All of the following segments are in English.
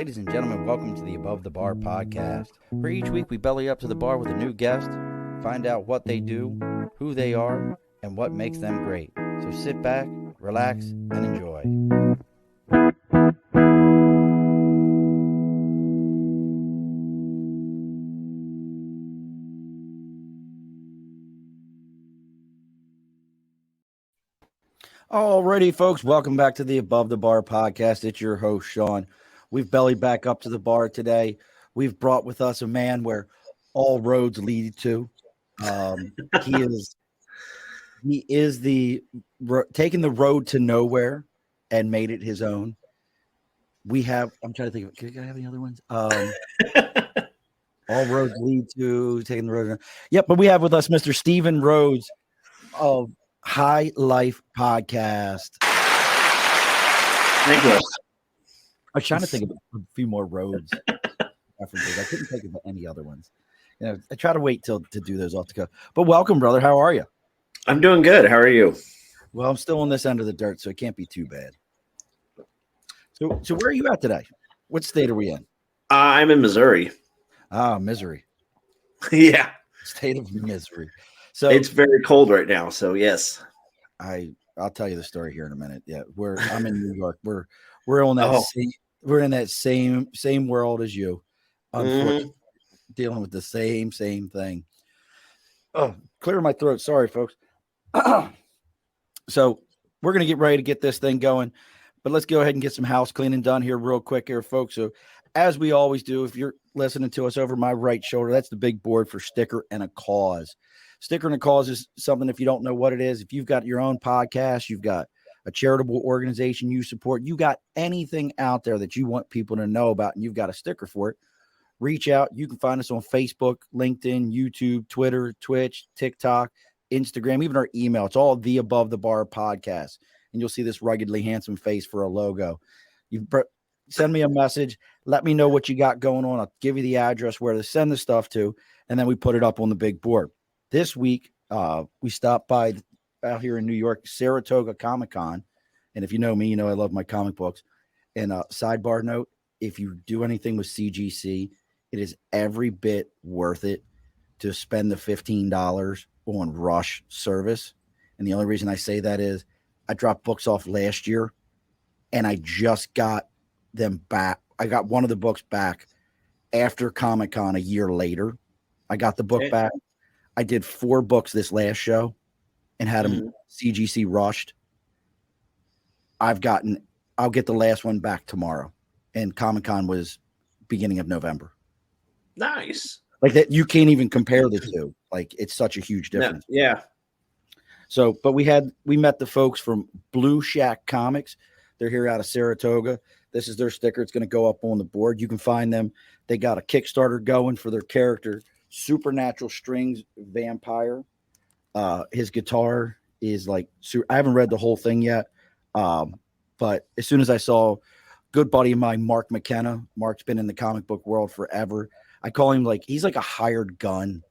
Ladies and gentlemen, welcome to the Above the Bar podcast. For each week, we belly up to the bar with a new guest, find out what they do, who they are, and what makes them great. So sit back, relax, and enjoy. Alrighty, folks, welcome back to the Above the Bar podcast. It's your host, Sean. We've bellied back up to the bar today. We've brought with us a man where all roads lead to. He is taking the road to nowhere and made it his own. I'm trying to think of, can I have any other ones? All roads lead to taking the road. Yep, but we have with us Mr. Steven Rhodes of Lyfe Podcast. Thank you. I was trying to think of a few more roads references. I couldn't think of any other ones. I try to wait to do those off the cuff. But welcome, brother. How are you? I'm doing good. How are you? Well, I'm still on this end of the dirt, so it can't be too bad. So where are you at today? What state are we in? I'm in Missouri. Ah, misery. Yeah. State of misery. So it's very cold right now. So yes. I'll tell you the story here in a minute. Yeah, I'm in New York. We're on that we're in that same world as you. Unfortunately, dealing with the same thing. Oh, clear my throat. Sorry, folks. So we're gonna get ready to get this thing going, but let's go ahead and get some house cleaning done here real quick here, folks. So as we always do, if you're listening to us over my right shoulder, that's the big board for Sticker and a Cause. Sticker and a Cause is something, if you don't know what it is, if you've got your own podcast, you've got a charitable organization you support, you got anything out there that you want people to know about, and you've got a sticker for it, reach out. You can find us on Facebook, LinkedIn, YouTube, Twitter, Twitch, TikTok, Instagram, even our email. It's all the Above the Bar podcast, and you'll see this ruggedly handsome face for a logo. You send me a message. Let me know what you got going on. I'll give you the address where to send the stuff to, and then we put it up on the big board. This week, we stopped by out here in New York, Saratoga Comic-Con. And if you know me, you know I love my comic books. And a sidebar note, if you do anything with CGC, it is every bit worth it to spend the $15 on rush service. And the only reason I say that is I dropped books off last year, and I just got them back. I got one of the books back after Comic-Con a year later. I got the book back. I did 4 books this last show and had them CGC rushed. I'll get the last one back tomorrow. And Comic-Con was beginning of November. Nice. Like that, you can't even compare the two. Like, it's such a huge difference. No, yeah. So, but we met the folks from Blue Shack Comics. They're here out of Saratoga. This is their sticker. It's going to go up on the board. You can find them. They got a Kickstarter going for their character, Supernatural Strings Vampire. His guitar is like, I haven't read the whole thing yet. But as soon as I saw good buddy of mine, Mark McKenna, Mark's been in the comic book world forever. I call him he's like a hired gun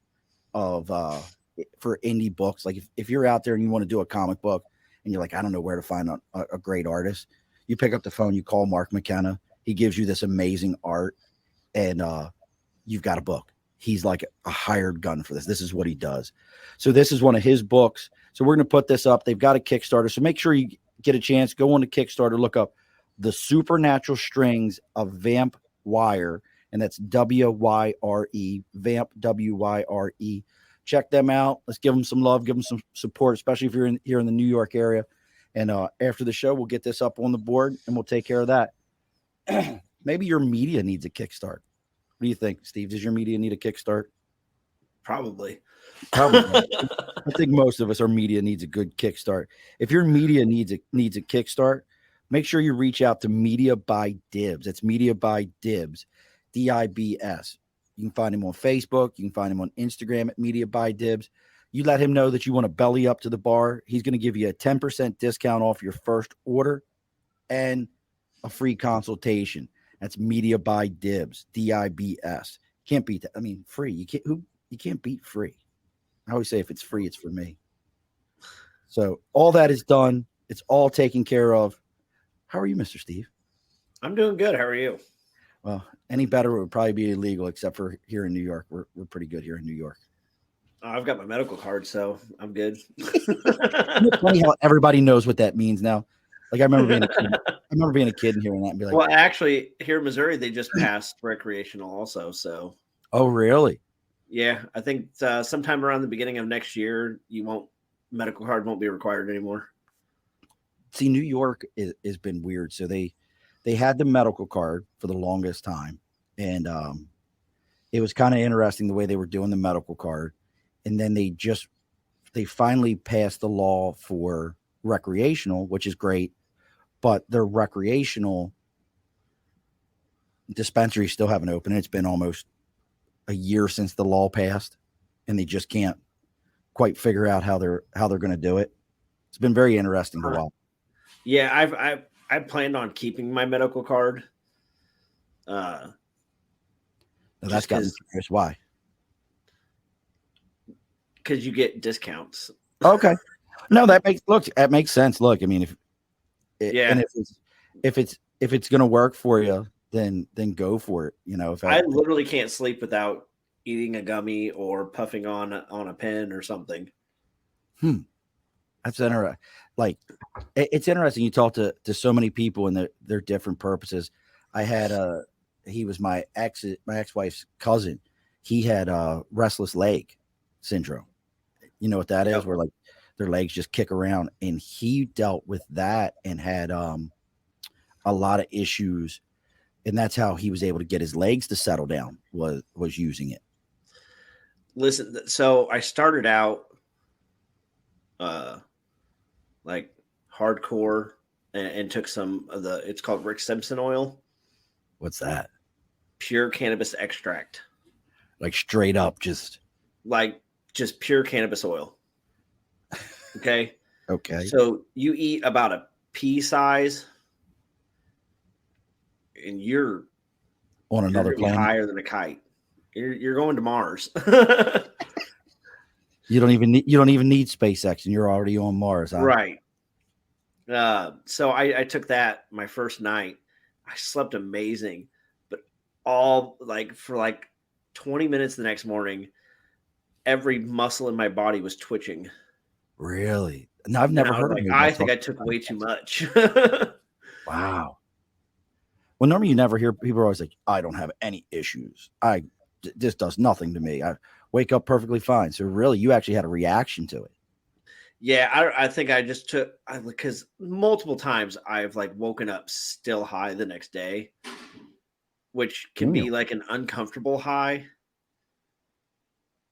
for indie books. Like if you're out there and you want to do a comic book and you're like, I don't know where to find a great artist, you pick up the phone, you call Mark McKenna. He gives you this amazing art, and you've got a book. He's like a hired gun for this. This is what he does. So this is one of his books. So we're going to put this up. They've got a Kickstarter. So make sure you get a chance. Go on to Kickstarter. Look up The Supernatural Strings of Vamp Wire. And that's W-Y-R-E. Vamp, W-Y-R-E. Check them out. Let's give them some love. Give them some support, especially if you're here in the New York area. And after the show, we'll get this up on the board and we'll take care of that. Maybe your media needs a kickstart. What do you think, Steve? Does your media need a kickstart? Probably. I think most of us, our media needs a good kickstart. If your media needs a kickstart, make sure you reach out to Media by Dibs. It's Media by Dibs, D-I-B-S. You can find him on Facebook. You can find him on Instagram at Media by Dibs. You let him know that you want to belly up to the bar. He's going to give you a 10% discount off your first order and a free consultation. That's Media by Dibs, D-I-B-S. Can't beat that. I mean, free. You can't beat free. I always say if it's free, it's for me. So all that is done. It's all taken care of. How are you, Mr. Steve? I'm doing good. How are you? Well, any better would probably be illegal, except for here in New York. We're pretty good here in New York. I've got my medical card, so I'm good. It's funny how everybody knows what that means now. Like I remember being a kid. I remember being a kid and hearing that and be like, Well, actually, here in Missouri, they just passed recreational also. So, "Oh, really?" yeah, I think sometime around the beginning of next year, medical card won't be required anymore. See, New York has been weird. So they had the medical card for the longest time, and it was kind of interesting the way they were doing the medical card, and then they finally passed the law for recreational, which is great, but their recreational dispensaries still haven't opened. It's been almost a year since the law passed, and they just can't quite figure out how they're going to do it. It's been very interesting to watch. Yeah, I planned on keeping my medical card. Now, that's got me curious. Why? Because you get discounts. Okay. No, that makes sense. Look, I mean, Yeah, if it's going to work for you, then go for it. You know, I literally can't sleep without eating a gummy or puffing on a pen or something. That's interesting. Like, it's interesting. You talk to so many people and their different purposes. I had he was my ex-wife's cousin. He had restless leg syndrome. You know what that is? Where like their legs just kick around, and he dealt with that and had a lot of issues, and that's how he was able to get his legs to settle down, was using it. Listen, so I started out like hardcore and took some of it's called Rick Simpson oil. What's that? Pure cannabis extract. Like straight up, just pure cannabis oil. Okay. Okay. So you eat about a pea size, and you're on another planet, higher than a kite. You're going to Mars. You don't even need SpaceX, and you're already on Mars, huh? Right. So I took that my first night. I slept amazing, but all for 20 minutes the next morning, every muscle in my body was twitching. Really? No, I've never heard of it. I think I took way too much. Wow. Well, normally you never hear people are always like, I don't have any issues. This does nothing to me. I wake up perfectly fine. So really, you actually had a reaction to it. Yeah, I think I just took, because multiple times I've woken up still high the next day, which can be like an uncomfortable high,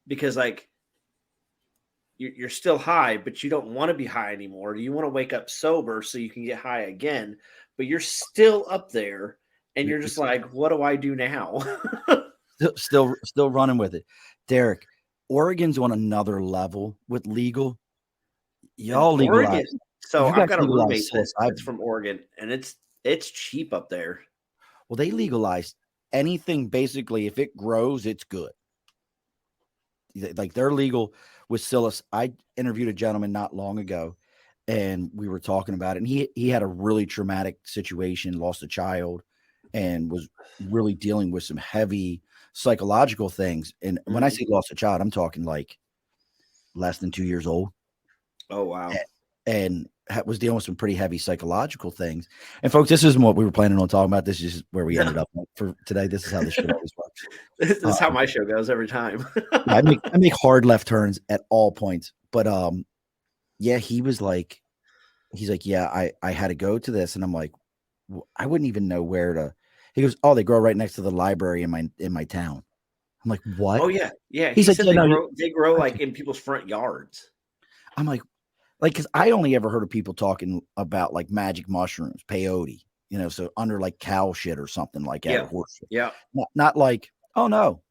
because you're still high, but you don't want to be high anymore. You want to wake up sober so you can get high again, but you're still up there, and you're just like, what do I do now? still running with it. Derek, Oregon's on another level with legal. Y'all legalize. So I've got a roommate that's from Oregon, and it's cheap up there. Well, they legalized anything basically. If it grows, it's good. Like they're legal with psilocybin. I interviewed a gentleman not long ago, and we were talking about it. And he had a really traumatic situation, lost a child, and was really dealing with some heavy psychological things. And when I say lost a child, I'm talking like less than 2 years old. Oh, wow. And was dealing with some pretty heavy psychological things. And folks, this isn't what we were planning on talking about. This is just where we ended up for today. This is how this show always works. This is how my show goes every time. I make hard left turns at all points. But yeah, he's like, yeah, I had to go to this. And I'm like, I wouldn't even know where to. He goes, oh, they grow right next to the library in my town. I'm like, what? Oh, yeah. Yeah. He's like, they grow in people's front yards. I'm like, because I only ever heard of people talking about like magic mushrooms, peyote, so under like cow shit or something like that. Yeah. Or horse shit. Yeah. Not like, oh no,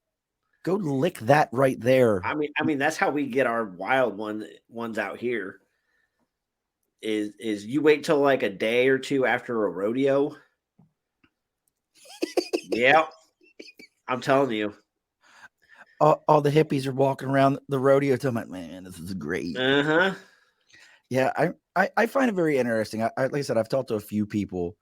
go lick that right there. I mean, that's how we get our wild ones out here. Is you wait till like a day or two after a rodeo. Yeah, I'm telling you. All the hippies are walking around the rodeo. I'm like, man, this is great. Uh-huh. Yeah, I find it very interesting. Like I said, I've talked to a few people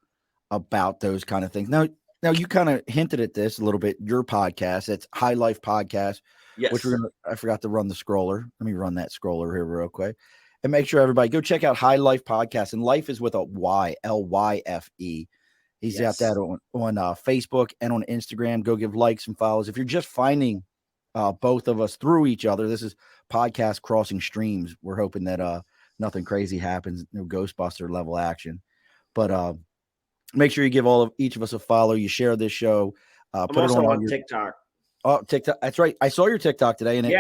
about those kind of things. Now Now you kind of hinted at this a little bit. Your podcast, it's Lyfe Podcast, Yes. which I forgot to run the scroller. Let me run that scroller here real quick, and make sure everybody go check out Lyfe Podcast. And Life is with a Y, Lyfe. He's got that on Facebook and on Instagram. Go give likes and follows. If you're just finding both of us through each other, this is podcast crossing streams. We're hoping that nothing crazy happens, no Ghostbuster level action, but make sure you give each of us a follow. You share this show. I'm also on TikTok. Oh, TikTok. That's right. I saw your TikTok today, and I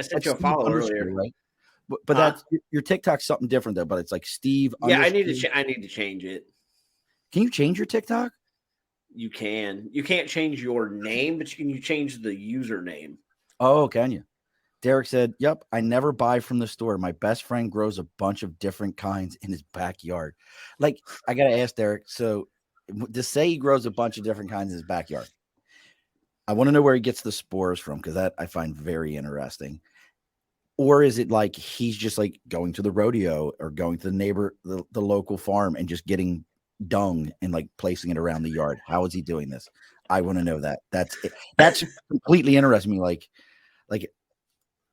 sent you a follow earlier, right? But that's your TikTok's something different though. But it's like Steve. Yeah, I need to change it. Can you change your TikTok? You can. You can't change your name, but you change the username. Oh, can you? Derek said, "Yep, I never buy from the store. My best friend grows a bunch of different kinds in his backyard." Like, I gotta ask Derek. So, to say he grows a bunch of different kinds in his backyard, I want to know where he gets the spores from, because that I find very interesting. Or is it like he's just like going to the rodeo or going to the local farm and just getting dung and like placing it around the yard? How is he doing this? I want to know that. That's completely interesting me. Like,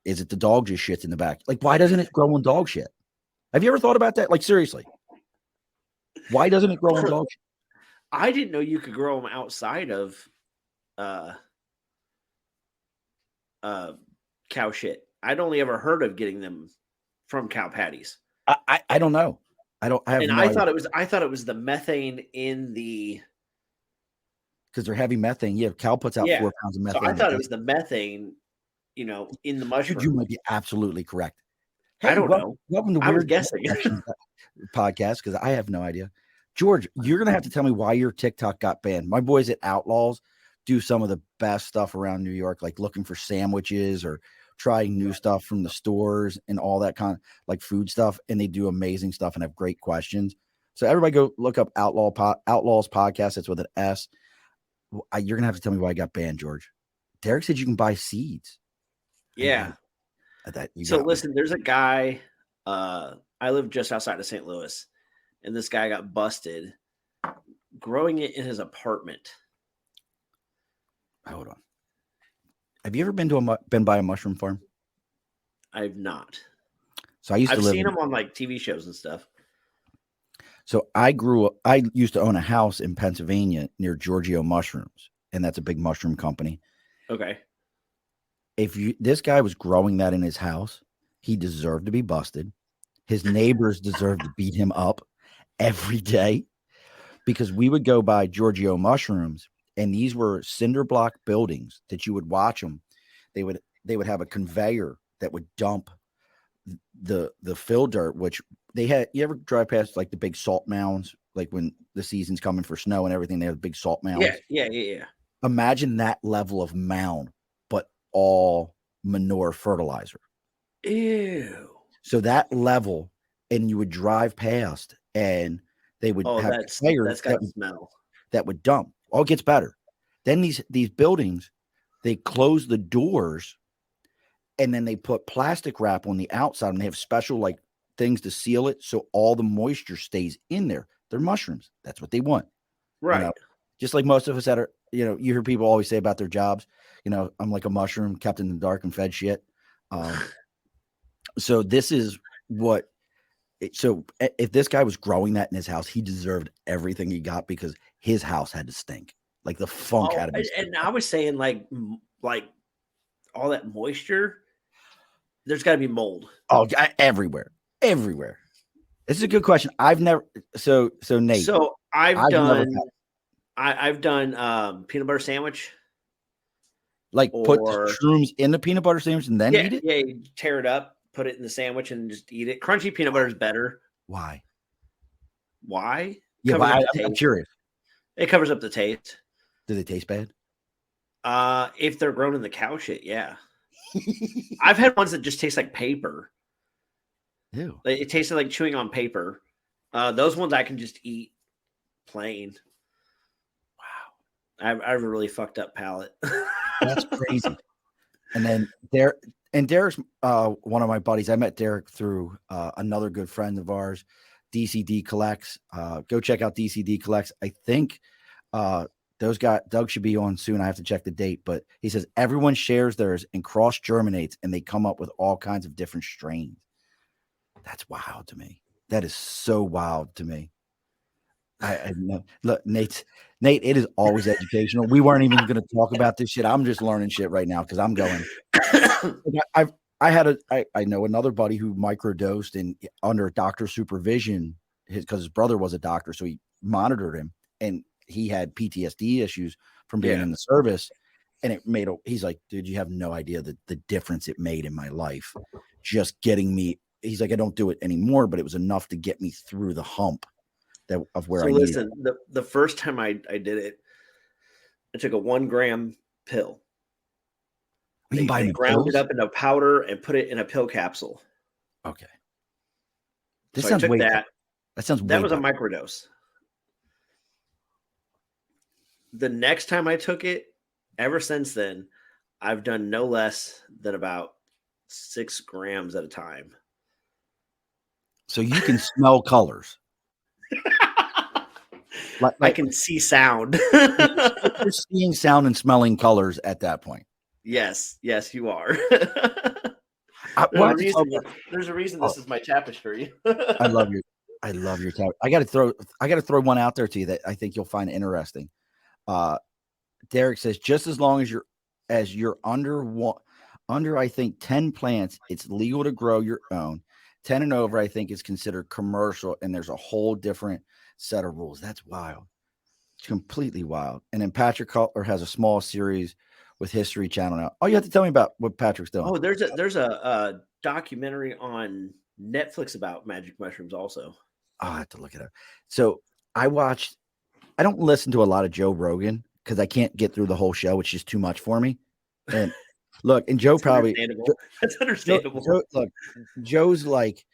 is it the dog just shits in the back? Like, why doesn't it grow on dog shit? Have you ever thought about that? Like, seriously, why doesn't it grow on dog shit? I didn't know you could grow them outside of cow shit. I'd only ever heard of getting them from cow patties. I don't know. I thought it was the methane in the, because they're heavy methane. Yeah, cow puts out 4 pounds of methane. So I thought it was the methane, in the mushroom. You might be absolutely correct. Hey, I don't know. Welcome to Weird Guessing podcast, because I have no idea. George, you're gonna have to tell me why your TikTok got banned. My boys at Outlaws do some of the best stuff around New York, like looking for sandwiches or trying new stuff from the stores and all that kind of like food stuff. And they do amazing stuff and have great questions. So everybody go look up Outlaws Podcast. It's with an S. You're gonna have to tell me why I got banned, George. Derek said you can buy seeds. Yeah. Listen, there's a guy. I live just outside of St. Louis, and this guy got busted growing it in his apartment. Hold on. Have you ever been by a mushroom farm? I've not. So I've seen them on like TV shows and stuff. So I used to own a house in Pennsylvania near Giorgio Mushrooms, and that's a big mushroom company. Okay. This guy was growing that in his house, he deserved to be busted. His neighbors deserved to beat him up every day, because we would go by Giorgio Mushrooms, and these were cinder block buildings that you would watch them. They would have a conveyor that would dump the fill dirt, which they had. You ever drive past like the big salt mounds, like when the season's coming for snow and everything, they have big salt mounds. Yeah. Imagine that level of mound, but all manure fertilizer. Ew. So that level, and you would drive past, and they would have conveyors that would dump. Oh, it gets better. Then these buildings, they close the doors, and then they put plastic wrap on the outside, and they have special like things to seal it, so all the moisture stays in there. They're mushrooms. That's what they want, right? Just like most of us that are, you hear people always say about their jobs. I'm like a mushroom kept in the dark and fed shit. So this is what. So if this guy was growing that in his house, he deserved everything he got, because his house had to stink. Like the funk had to be. And I was saying like all that moisture, there's got to be mold. Oh, everywhere. This is a good question. I've never. So Nate. So I've done peanut butter sandwich. Like put the shrooms in the peanut butter sandwich and then eat it? Yeah, you tear it up, put it in the sandwich, and just eat it. Crunchy peanut butter is better. Why? Yeah, but I'm curious. It covers up the taste. Do they taste bad? If they're grown in the cow shit, yeah. I've had ones that just taste like paper. Ew. It tasted like chewing on paper. Those ones I can just eat plain. Wow. I have a really fucked up palate. That's crazy. And then Derek's one of my buddies. I met Derek through another good friend of ours, DCD Collects. Go check out DCD Collects. I think Those guys, Doug should be on soon. I have to check the date, but he says everyone shares theirs and cross germinates, and they come up with all kinds of different strains. That's wild to me. That is so wild to me. I know. Look, Nate, it is always educational. We weren't even going to talk about this shit. I'm just learning shit right now because I'm going. I know another buddy who microdosed and under doctor supervision, because his brother was a doctor, so he monitored him, and he had PTSD issues from being in the service, and it made. He's like, dude, you have no idea the difference it made in my life, just getting me. He's like, I don't do it anymore, but it was enough to get me through the hump of where I listen, the first time I did it, I took a 1 gram pill. They ground it up into powder and put it in a pill capsule. Okay. That sounds way better. That was a microdose. The next time I took it, ever since then, I've done no less than about 6 grams at a time. So you can smell colors. I can see sound. You're seeing sound and smelling colors at that point. Yes, you are. There's a reason this is my tapestry. I love your tapestry. I got to throw one out there to you that I think you'll find interesting. Derek says, just as long as you're under I think 10 plants, it's legal to grow your own. 10 and over, I think, is considered commercial, and there's a whole different set of rules. That's wild. It's completely wild. And then Patrick Cutler has a small series with History Channel now. Oh, you have to tell me about what Patrick's doing. Oh, there's a documentary on Netflix about magic mushrooms also. Oh, I have to look it up. So I don't listen to a lot of Joe Rogan because I can't get through the whole show. It's just too much for me. And look, and Joe that's understandable. Joe's like,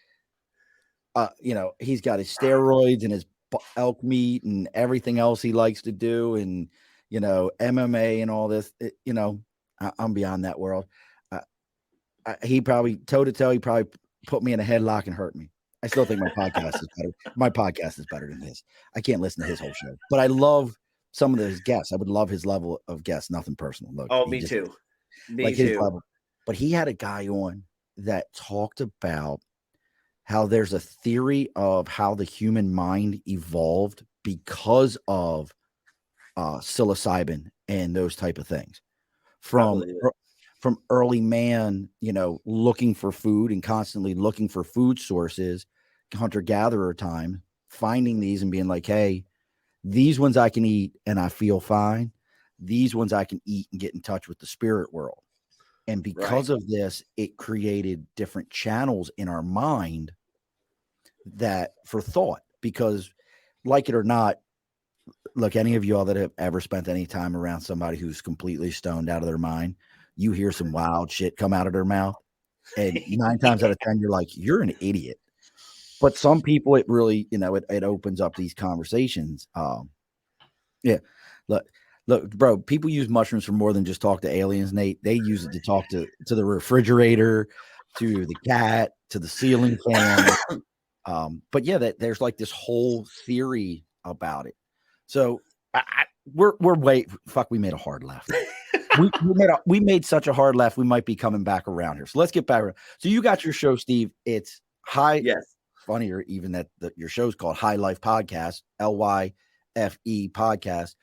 he's got his steroids and his elk meat and everything else he likes to do, and MMA and all this. I'm beyond that world. He probably toe to toe. He probably put me in a headlock and hurt me. I still think my podcast is better. My podcast is better than his. I can't listen to his whole show, but I love some of his guests. I would love his level of guests. Nothing personal. Look, me too. His level. But he had a guy on that talked about how there's a theory of how the human mind evolved because of psilocybin and those type of things. From early man, looking for food and constantly looking for food sources, hunter-gatherer time, finding these and being like, hey, these ones I can eat and I feel fine. These ones I can eat and get in touch with the spirit world. And because of this, it created different channels in our mind that for thought, because like it or not, look, any of you all that have ever spent any time around somebody who's completely stoned out of their mind, you hear some wild shit come out of their mouth. And 9 times out of 10, you're like, you're an idiot. But some people, it really, it opens up these conversations. Look, bro, people use mushrooms for more than just talk to aliens, Nate. They use it to talk to the refrigerator, to the cat, to the ceiling fan. But yeah, there's like this whole theory about it. So we made a hard left. we made such a hard left. We might be coming back around here. So let's get back around. So you got your show, Steve. It's funnier even that your show's called Lyfe Podcast, Lyfe Podcast.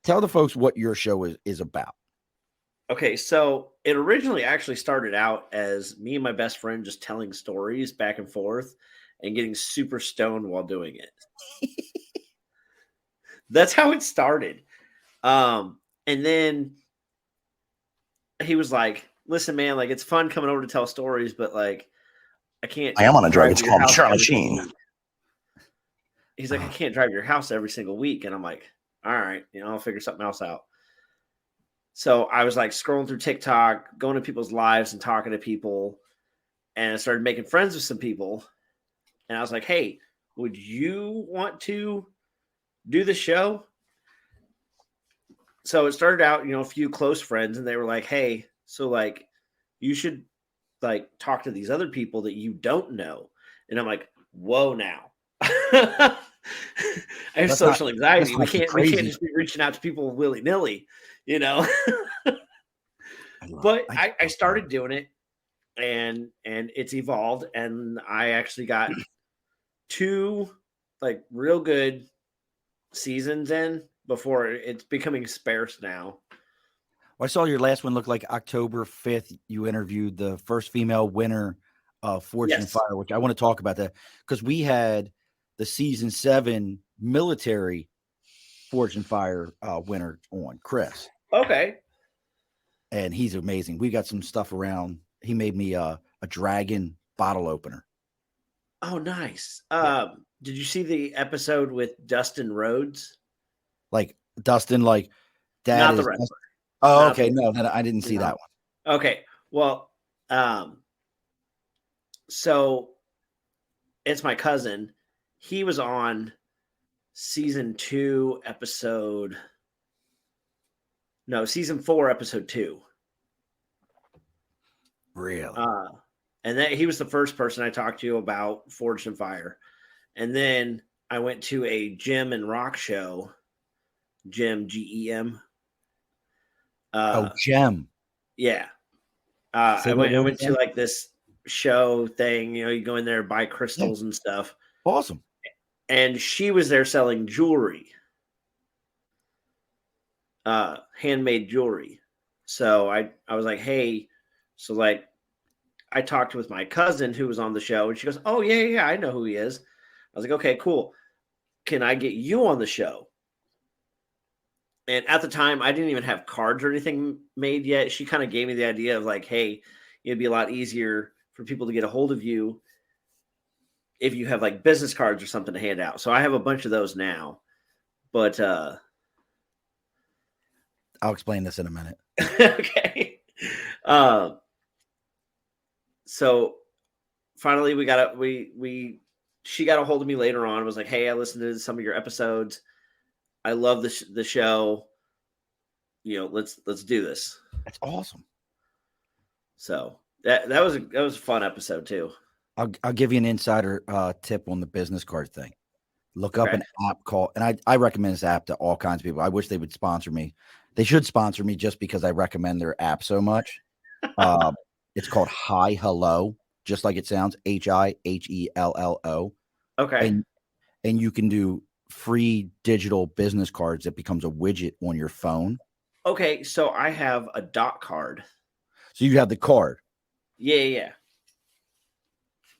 Tell the folks what your show is about. Okay, so it originally actually started out as me and my best friend just telling stories back and forth and getting super stoned while doing it. That's how it started. And then he was like, listen, man, like it's fun coming over to tell stories, but like I can't. I am on a drug. It's called Charlie Sheen. He's like, I can't drive your house every single week. And I'm like, all right, I'll figure something else out. So I was like scrolling through TikTok, going to people's lives and talking to people. And I started making friends with some people. And I was like, hey, would you want to do the show? So it started out, a few close friends, and they were like, hey, so like you should like talk to these other people that you don't know. And I'm like, whoa, now. I have That's social not- anxiety. that's We not too can't crazy. just be reaching out to people willy nilly, you know. But I started doing it, and it's evolved, and I actually got 2 like real good seasons in before it's becoming sparse now. I saw your last one look like October 5th. You interviewed the first female winner of Fortune and Yes. Fire, which I want to talk about that because we had the season 7 military Fortune Fire winner on, Chris, Okay. and he's amazing. We got some stuff around. He made me a dragon bottle opener. Oh, nice. Yeah. Did you see the episode with Dustin Rhodes? Like Dustin, like that Not is. the wrestler. Oh, Not okay. the- No, then I didn't see that one. Okay. Well, so it's my cousin. He was on season 4, episode 2. Really? And then he was the first person I talked to about Forged and Fire. And then I went to a Gem and Rock show. Gem, GEM. Gem. Yeah. Say I what went was to that? like this show thing, you go in there, buy crystals and stuff. Awesome. And she was there selling jewelry. Handmade jewelry. So I was like, hey, so like I talked with my cousin who was on the show, and she goes, oh, yeah, I know who he is. I was like, okay, cool. Can I get you on the show? And at the time, I didn't even have cards or anything made yet. She kind of gave me the idea of like, hey, it'd be a lot easier for people to get a hold of you if you have like business cards or something to hand out. So I have a bunch of those now. But I'll explain this in a minute. okay. So finally she got a hold of me later on. Was like, hey, I listened to some of your episodes. I love the show. Let's do this. That's awesome. So that was a fun episode too. I'll give you an insider tip on the business card thing. Look up an app called, and I recommend this app to all kinds of people. I wish they would sponsor me. They should sponsor me just because I recommend their app so much. It's called Hi Hello, just like it sounds, HIHELLO. Okay. And you can do free digital business cards that becomes a widget on your phone. Okay, so I have a dot card. So you have the card. Yeah.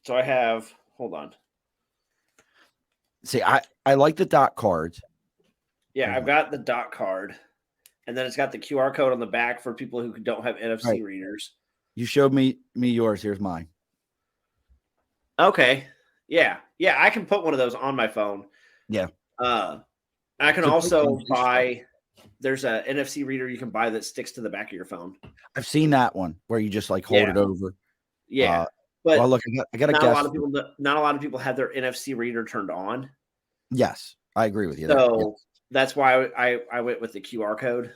So I have, hold on. See, I like the dot cards. Yeah, I've got the dot card. And then it's got the QR code on the back for people who don't have NFC readers. You showed me yours. Here's mine. Okay. Yeah, I can put one of those on my phone. Yeah. I can also buy, there's a NFC reader you can buy that sticks to the back of your phone. I've seen that one where you just like hold it over. Yeah. But well, look, I got to guess. Not a lot of people have their NFC reader turned on. Yes, I agree with you. So that's why I went with the QR code.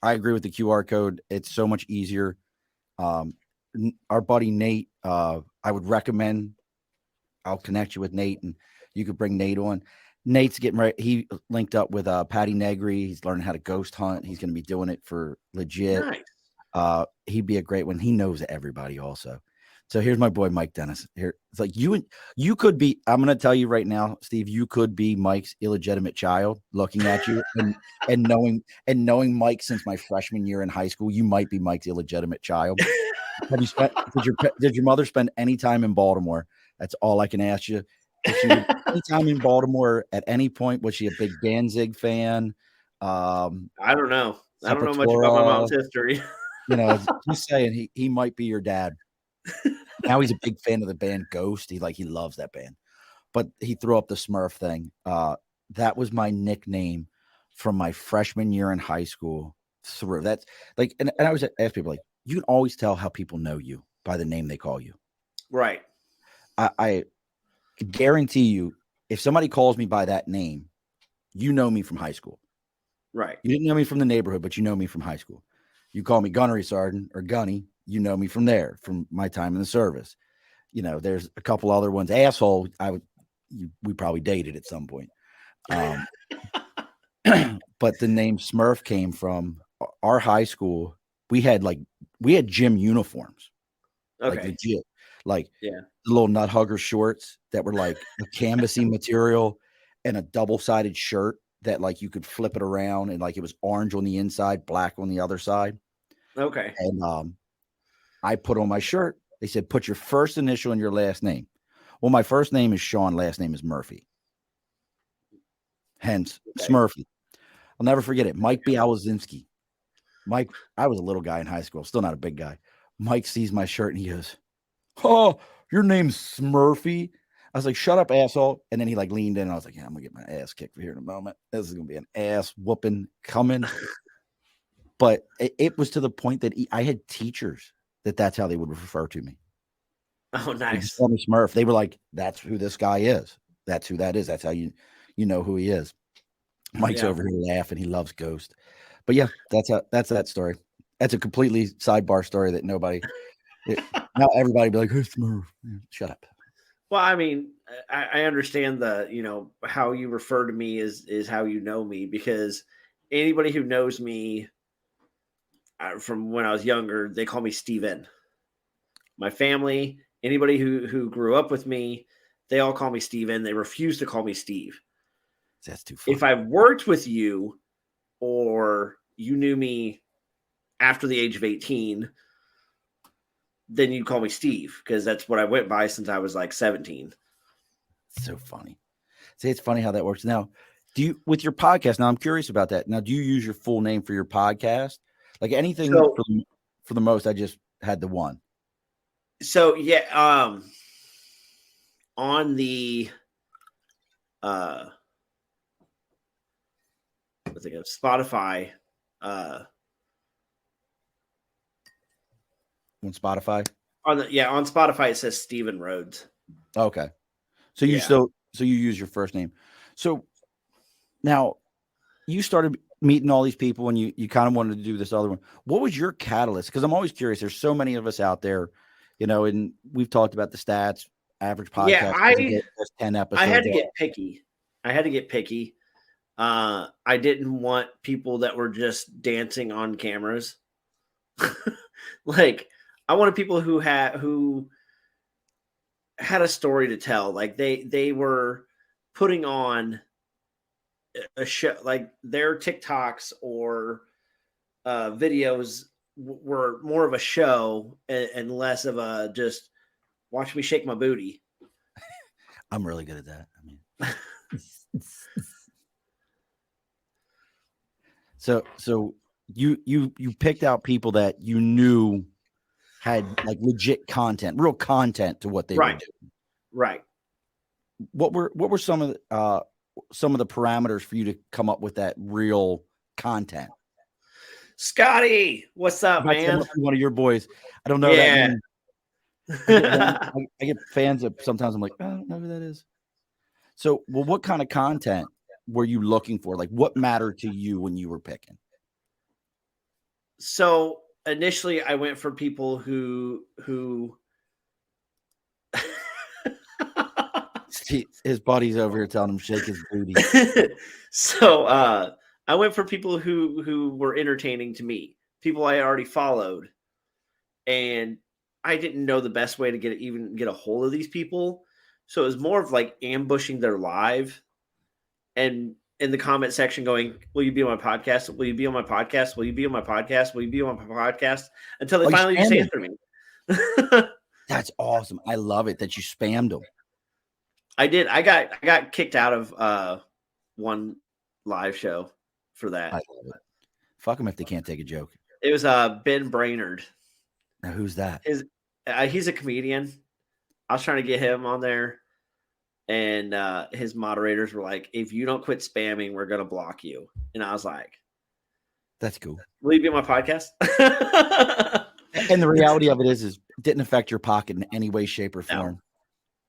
I agree with the QR code. It's so much easier. Our buddy Nate, I would recommend. I'll connect you with Nate, and you could bring Nate on. Nate's getting ready. He linked up with Patty Negri. He's learning how to ghost hunt. He's going to be doing it for legit. Nice. He'd be a great one. He knows everybody also. So here's my boy Mike Dennis. Here, it's like you could be. I'm going to tell you right now, Steve. You could be Mike's illegitimate child. Looking at you and knowing Mike since my freshman year in high school, you might be Mike's illegitimate child. Have you spent? Did your mother spend any time in Baltimore? That's all I can ask you. If she was any time in Baltimore at any point, was she a big Danzig fan? I don't know. I don't know much about my mom's history. Just saying he might be your dad. Now he's a big fan of the band Ghost. He loves that band. But he threw up the Smurf thing. That was my nickname from my freshman year in high school through. That's like, and I always ask people, like, you can always tell how people know you by the name they call you. Right. I guarantee you, if somebody calls me by that name, you know me from high school. Right. You didn't know me from the neighborhood, but you know me from high school. You call me Gunnery Sergeant or Gunny, you know me from there, from my time in the service. There's a couple other ones. Asshole, we probably dated at some point. Um, but the name Smurf came from our high school. We had gym uniforms, like Okay. legit, like Yeah. the little nut hugger shorts that were like a canvasy material and a double-sided shirt that like you could flip it around and like it was orange on the inside, black on the other side. Okay. And I put on my shirt. They said, put your first initial and your last name. Well, my first name is Sean, last name is Murphy. Hence, Okay. Smurfy. I'll never forget it. Mike Białozinski. Mike, I was a little guy in high school, still not a big guy. Mike sees my shirt and he goes, "Oh, your name's Smurfy." I was like, "Shut up, asshole." And then he like leaned in and I was like, "Yeah, I'm gonna get my ass kicked for here in a moment. This is gonna be an ass whooping coming." But it was to the point that I had teachers that's how they would refer to me. Oh, nice. Call me Smurf. They were like, "That's who this guy is. That's who that is. That's how you know who he is." Mike's over here laughing. He loves Ghost. But yeah, that's that story. That's a completely sidebar story that nobody. Now everybody be like, "Hey, Smurf." Shut up. Well, I mean, I understand how you refer to me is how you know me, because anybody who knows me from when I was younger, they call me Steven. My family, anybody who grew up with me, they all call me Steven. They refuse to call me Steve. That's too funny. If I worked with you or you knew me after the age of 18, then you'd call me Steve, because that's what I went by since I was like 17. So funny. See, it's funny how that works. Now, do you, with your podcast, now I'm curious about that. Now, do you use your full name for your podcast? Like anything for the most, I just had the one. So yeah, on the what's it called? Spotify. On Spotify? On Spotify it says Steven Rhodes. Okay. So you you use your first name. So now you started meeting all these people and you kind of wanted to do this other one. What was your catalyst? Because I'm always curious. There's so many of us out there, and we've talked about the stats, average podcast. Yeah, I 10 episodes. I had to get picky. I didn't want people that were just dancing on cameras. Like, I wanted people who had a story to tell. Like they were putting on a show, like their TikToks or videos were more of a show and less of a just watch me shake my booty. I'm really good at that. I mean, so you picked out people that you knew had like legit content, real content to what they were doing. Right. What were some of the parameters for you to come up with that real content? Scotty, what's up, man? One of your boys. I don't know that name. I get fans of sometimes I'm like, I don't know who that is. So, well, what kind of content were you looking for? Like, what mattered to you when you were picking? So initially, I went for people who his buddy's over here telling him shake his booty. So I went for people who were entertaining to me, people I already followed, and I didn't know the best way to get a hold of these people. So it was more of like ambushing their live and in the comment section going, "Will you be on my podcast? Will you be on my podcast? Will you be on my podcast? Will you be on my podcast?" Until they finally just answer me. That's awesome. I love it that you spammed them. I did. I got kicked out of one live show for that. I love it. Fuck them if they can't take a joke. It was Ben Brainerd. Now who's that? He's a comedian. I was trying to get him on there, and his moderators were like, "If you don't quit spamming, we're gonna block you." And I was like, "That's cool. Will you be on my podcast?" And the reality of it is it didn't affect your pocket in any way, shape, or form.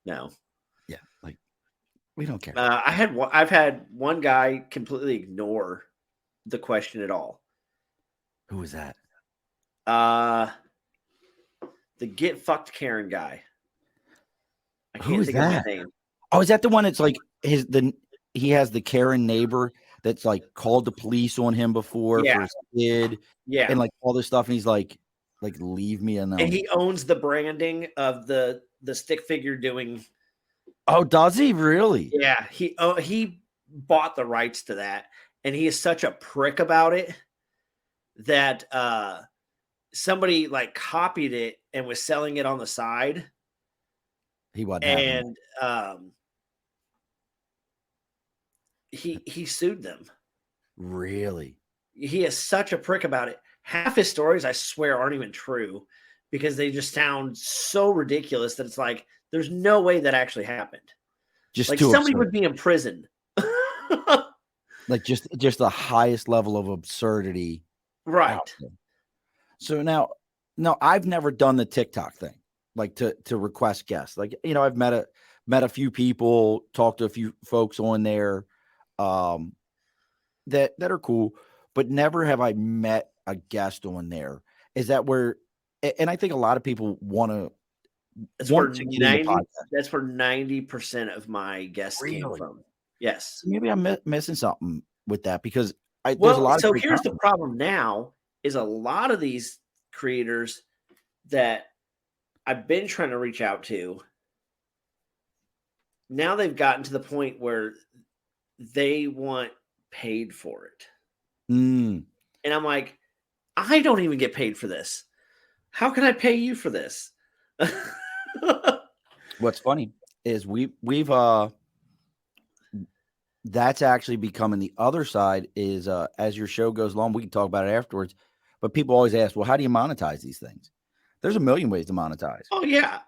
No. Yeah, like we don't care. I've had one guy completely ignore the question at all. Who was that? The get fucked Karen guy. I can't think of his name. Oh, is that the one that's like he has the Karen neighbor that's like called the police on him before for his kid, and like all this stuff, and he's like leave me alone. And he owns the branding of the stick figure doing. Oh, does he really? Yeah, he bought the rights to that, and he is such a prick about it that somebody like copied it and was selling it on the side. He wasn't, and he sued them. Really? He is such a prick about it. Half his stories, I swear, aren't even true because they just sound so ridiculous that it's like there's no way that actually happened. Just like somebody would be in prison. Like just the highest level of absurdity. Right. So now I've never done the TikTok thing, like to request guests. Like, you know, I've met a few people, talked to a few folks on there that are cool, but never have I met a guest on there. Is that where, and I think a lot of people want to get in the podcast. That's where 90% of my guests came from. Yes. Maybe I'm missing something with that because there's a lot of. So here's the problem now is a lot of these creators that I've been trying to reach out to. Now they've gotten to the point where they want paid for it. And I'm like, I don't even get paid for this. How can I pay you for this? What's funny is we've that's actually becoming the other side is as your show goes along, we can talk about it afterwards. But people always ask, well, how do you monetize these things? There's a million ways to monetize. Oh, yeah.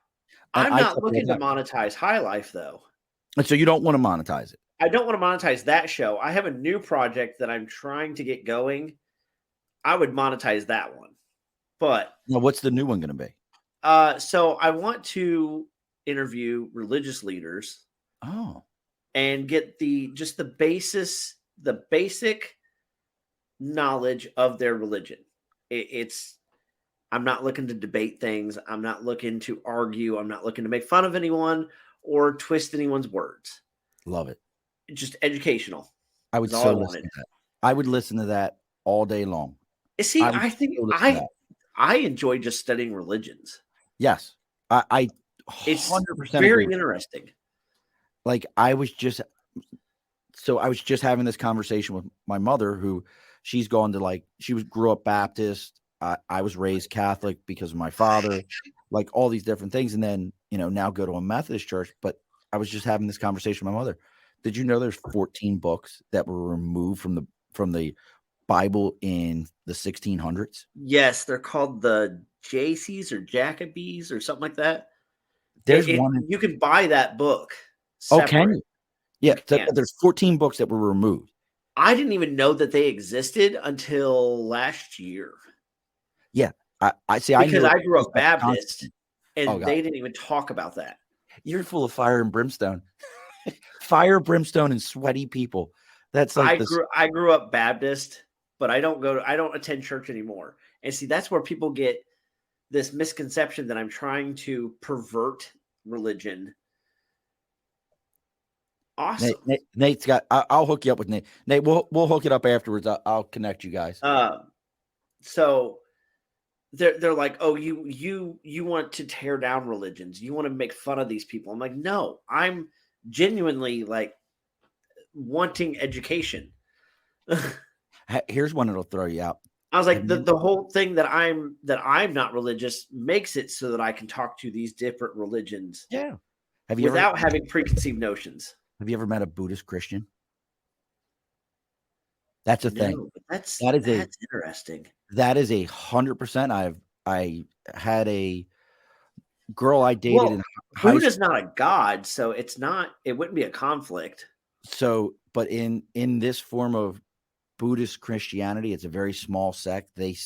I'm not looking to monetize High Life, though. And so you don't want to monetize it? I don't want to monetize that show. I have a new project that I'm trying to get going. I would monetize that one. But now, what's the new one going to be? So I want to interview religious leaders. Oh. And get the basic knowledge of their religion. I'm not looking to debate things. I'm not looking to argue. I'm not looking to make fun of anyone or twist anyone's words. Love it. It's just educational. I would so listen to that. I would listen to that all day long. See, I think I enjoy just studying religions. Yes. I 100% it's very interesting. Like I was just having this conversation with my mother, who she's gone to grew up Baptist. I was raised Catholic because of my father, like all these different things. And then, now go to a Methodist church. But I was just having this conversation with my mother. Did you know there's 14 books that were removed from the Bible in the 1600s? Yes. They're called the Jaceys or Jacobees or something like that. There's one. You can buy that book. Separate. Oh, can you? Yeah, there's 14 books that were removed. I didn't even know that they existed until last year. Yeah, I see. Because I grew up Baptist, and they didn't even talk about that. You're full of fire and brimstone, fire, brimstone, and sweaty people. That's like I grew up Baptist, but I don't attend church anymore. And see, that's where people get this misconception that I'm trying to pervert religion. Awesome. Nate's got. I'll hook you up with Nate. Nate, we'll hook it up afterwards. I'll connect you guys. So they're like, oh, you want to tear down religions. You want to make fun of these people. I'm like, no, I'm genuinely like wanting education. Here's one that'll throw you out. I was like, the whole thing that I'm not religious makes it so that I can talk to these different religions. Yeah. Without having preconceived notions. Have you ever met a Buddhist Christian? That's a thing. That's interesting. That is 100%. I had a girl I dated in high school. Buddha's not a god, so it wouldn't be a conflict. So, but in this form of Buddhist Christianity, it's a very small sect. They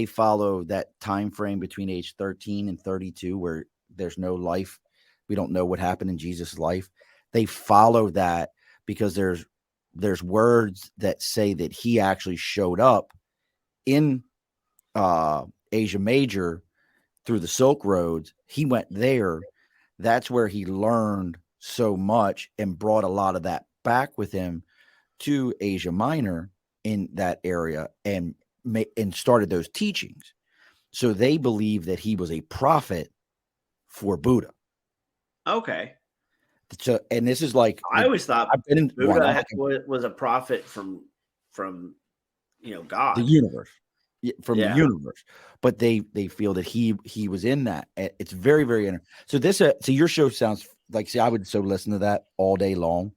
follow that time frame between age 13 and 32 where there's no life. We don't know what happened in Jesus' life. They follow that because there's words that say that he actually showed up in Asia Major through the Silk Roads. He went there. That's where he learned so much and brought a lot of that back with him to Asia Minor in that area and started those teachings. So they believe that he was a prophet for Buddha. Okay. So, and this is like I always thought I've been in Buddha was a prophet from God, the universe, from the Yeah. universe. But they feel that he was in that. It's very, very interesting. So this, so your show sounds like, see, I would so listen to that all day long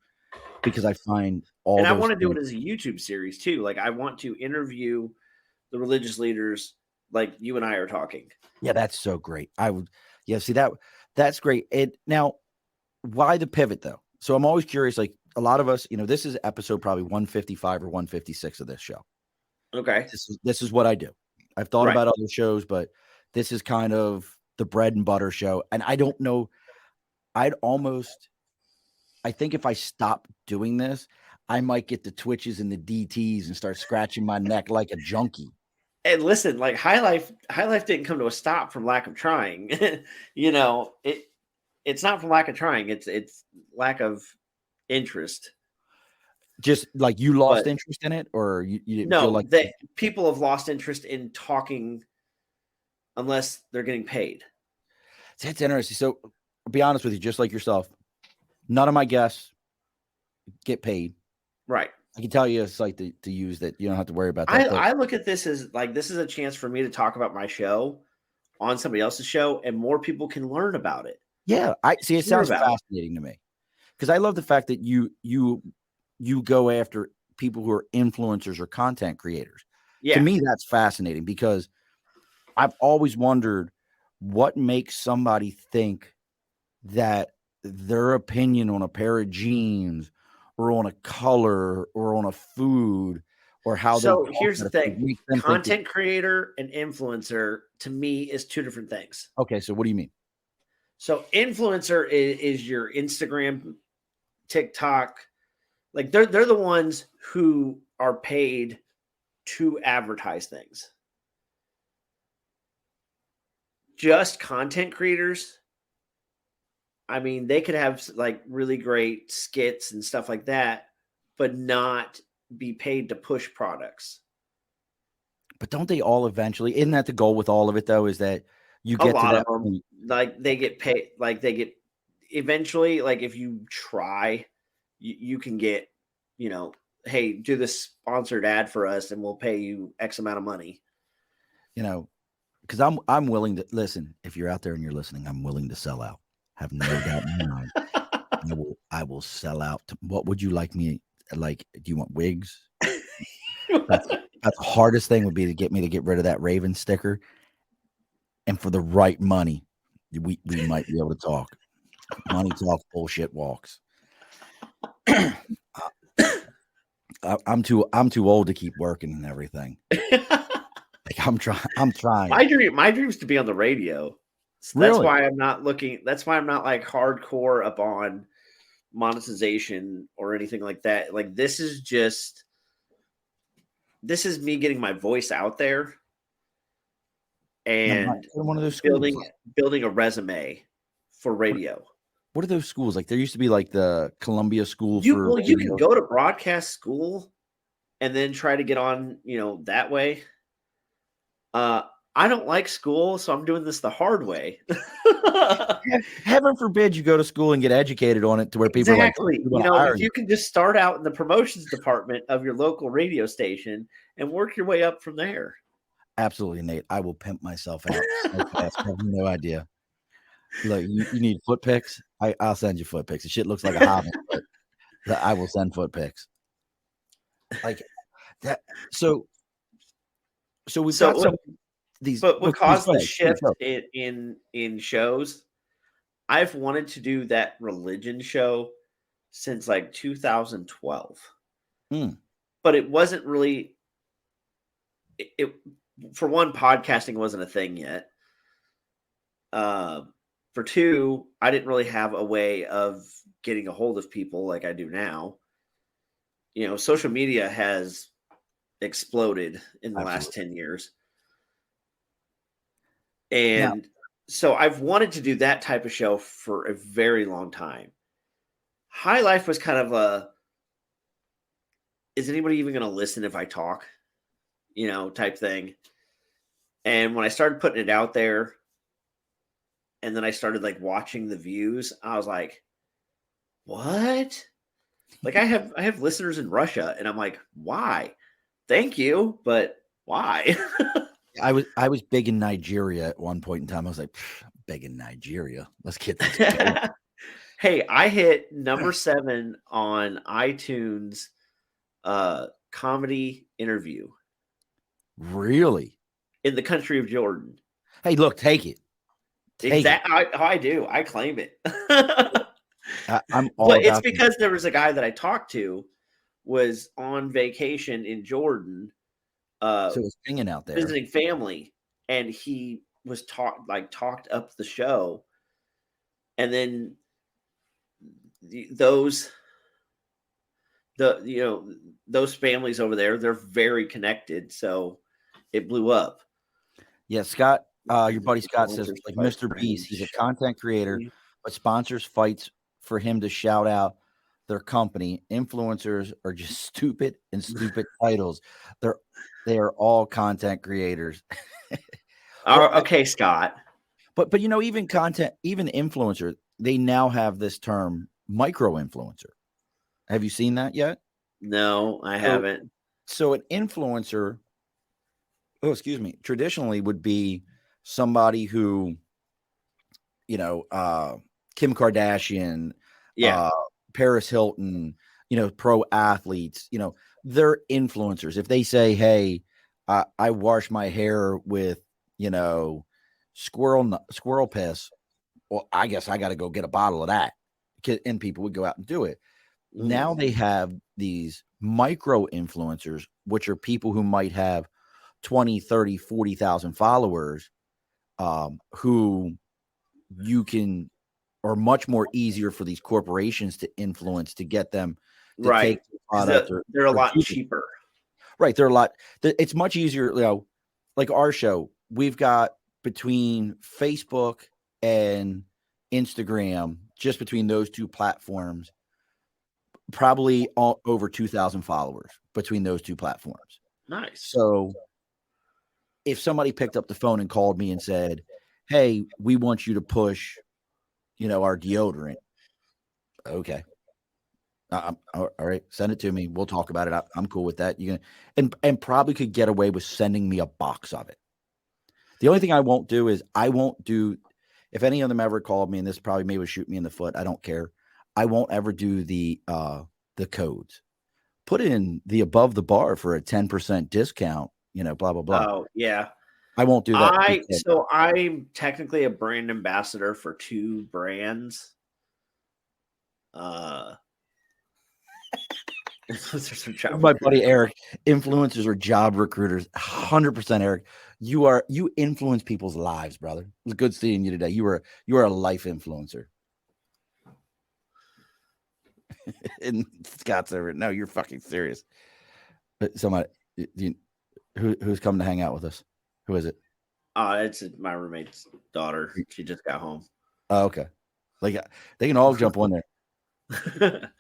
because I find all. And I those want to do things- it as a YouTube series too. Like I want to interview the religious leaders, like you and I are talking. Yeah, that's so great. I would, yeah, see that's great. Now, why the pivot though? So I'm always curious. Like a lot of us, this is episode probably 155 or 156 of this show. Okay. This is what I do. I've thought Right. about other shows, but this is kind of the bread and butter show. And I don't know. I think if I stop doing this, I might get the twitches and the DTs and start scratching my neck like a junkie. And listen, like High Life didn't come to a stop from lack of trying. It's not from lack of trying. It's lack of interest. Just like you lost interest in it, or you didn't feel like that people have lost interest in talking unless they're getting paid. That's interesting. So I'll be honest with you, just like yourself, none of my guests get paid. Right. I can tell you a site to use that you don't have to worry about that. I look at this as like this is a chance for me to talk about my show on somebody else's show, and more people can learn about it. Yeah, I see. It sounds fascinating to me because I love the fact that you go after people who are influencers or content creators. Yeah. To me, that's fascinating because I've always wondered what makes somebody think that their opinion on a pair of jeans or on a color or on a food or how so they here's the thing: content creator and influencer to me is two different things. Okay, so what do you mean? So influencer is your Instagram, TikTok, like they're the ones who are paid to advertise things. Just content creators, I mean, they could have like really great skits and stuff like that, but not be paid to push products. But don't they all eventually? Isn't that the goal with all of it though? Is that you get a lot to that of them, like they get paid, like they get eventually, like if you try, you can get, hey, do this sponsored ad for us and we'll pay you X amount of money. Because I'm willing to listen. If you're out there and you're listening, I'm willing to sell out. Have no doubt in my mind. I will sell out. What would you like me? Like, do you want wigs? That's the hardest thing would be to get me to get rid of that Raven sticker. And for the right money, we might be able to talk. Money talk, bullshit walks. I'm too old to keep working and everything. Like I'm trying. My dream is to be on the radio. So really? That's why I'm not looking. That's why I'm not like hardcore up on monetization or anything like that. Like this is me getting my voice out there and one of those schools. building a resume for radio. What are those schools? Like there used to be like the Columbia School for you can go to broadcast school and then try to get on, that way. I don't like school, so I'm doing this the hard way. Heaven forbid you go to school and get educated on it to where people exactly. Are like, if you can just start out in the promotions department of your local radio station and work your way up from there. Absolutely, Nate. I will pimp myself out. I have no idea. Look, you need foot pics? I'll send you foot pics. The shit looks like a hobbit, but I will send foot pics. Like that. So we've got some these. But what caused the shift in shows? I've wanted to do that religion show since like 2012, but it wasn't really. It for one, podcasting wasn't a thing yet. For two, I didn't really have a way of getting a hold of people like I do now. Social media has exploded in the last 10 years. And so I've wanted to do that type of show for a very long time. High Life was kind of is anybody even going to listen if I talk? Type thing. And when I started putting it out there, and then I started like watching the views, I was like, what? Like I have listeners in Russia, and I'm like, why? Thank you, but why? I was big in Nigeria at one point in time. I was like, big in Nigeria. Let's get this going. Hey, I hit number 7 on iTunes comedy interview. Really? In the country of Jordan. Hey, look, take it. Exactly. I do. I claim it. I'm all but about it's because there was a guy that I talked to was on vacation in Jordan. So it was hanging out there visiting family, and he was talked up the show, and then those families over there, they're very connected, so it blew up. Yeah, Scott, your buddy Scott says, like Mr. Beast, he's a content creator, but sponsors fights for him to shout out their company. Influencers are just stupid and stupid titles. They are all content creators. Okay, Scott. But even influencers, they now have this term micro influencer. Have you seen that yet? No, I haven't. So an influencer, traditionally would be somebody who, Kim Kardashian, Paris Hilton, pro athletes, they're influencers. If they say, hey, I wash my hair with, squirrel piss, well, I guess I got to go get a bottle of that. And people would go out and do it. Now they have these micro influencers, which are people who might have 20, 30, 40,000 followers, who are much more easier for these corporations to influence, to get them to take the product. They're a lot cheaper. Right. It's much easier, like our show, we've got between Facebook and Instagram, just between those two platforms, probably over 2,000 followers between those two platforms. Nice. So if somebody picked up the phone and called me and said, hey, we want you to push, our deodorant. Okay. All right. Send it to me. We'll talk about it. I'm cool with that. You can, and probably could get away with sending me a box of it. The only thing I won't do is if any of them ever called me, and this probably maybe would shoot me in the foot, I don't care. I won't ever do the codes. Put in the above the bar for a 10% discount, blah, blah, blah. Oh, yeah. I won't do that. So I'm technically a brand ambassador for 2 brands. My buddy Eric, influencers are job recruiters. 100%, Eric. You influence people's lives, brother. It was good seeing you today. You are a life influencer. And Scott's over. No, you're fucking serious. But somebody, who's coming to hang out with us? Who is it? It's my roommate's daughter. She just got home. Oh, okay. Like they can all jump on there.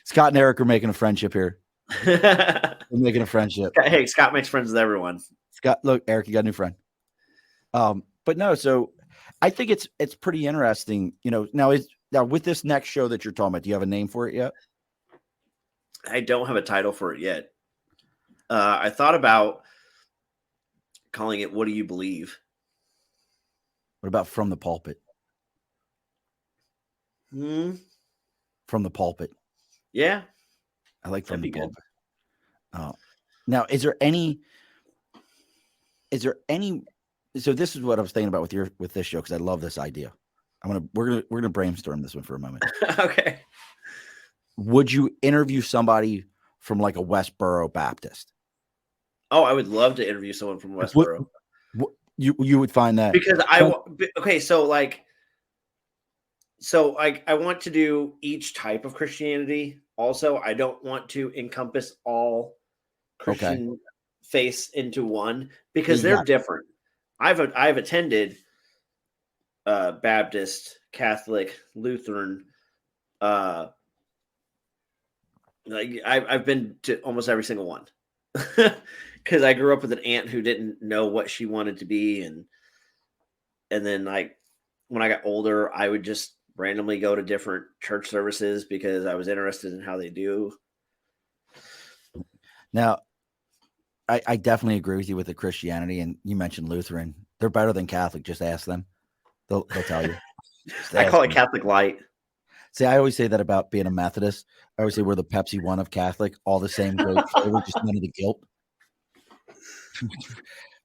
Scott and Eric are making a friendship here. We're making a friendship. Hey, Scott makes friends with everyone. Scott, look, Eric, you got a new friend. But no, so I think it's pretty interesting. Now with this next show that you're talking about, do you have a name for it yet? I don't have a title for it yet. I thought about calling it "What Do You Believe?" What about From the Pulpit? From the Pulpit. Yeah, I like From the Pulpit. Now, is there any? So this is what I was thinking about with this show, because I love this idea. We're gonna brainstorm this one for a moment. Okay. Would you interview somebody from like a Westboro Baptist? Oh, I would love to interview someone from Westboro. You would find that, because I want to do each type of Christianity. Also, I don't want to encompass all Christian faiths into one, because they're different. I've attended Baptist, Catholic, Lutheran, Like I've been to almost every single one because I grew up with an aunt who didn't know what she wanted to be, and then like when I got older, I would just randomly go to different church services because I was interested in how they do. Now, I definitely agree with you with the Christianity, and you mentioned Lutheran. They're better than Catholic. Just ask them; they'll tell you. I call it Catholic Light. See, I always say that about being a Methodist. I always say we're the Pepsi One of Catholic, all the same great flavor, just none of the guilt.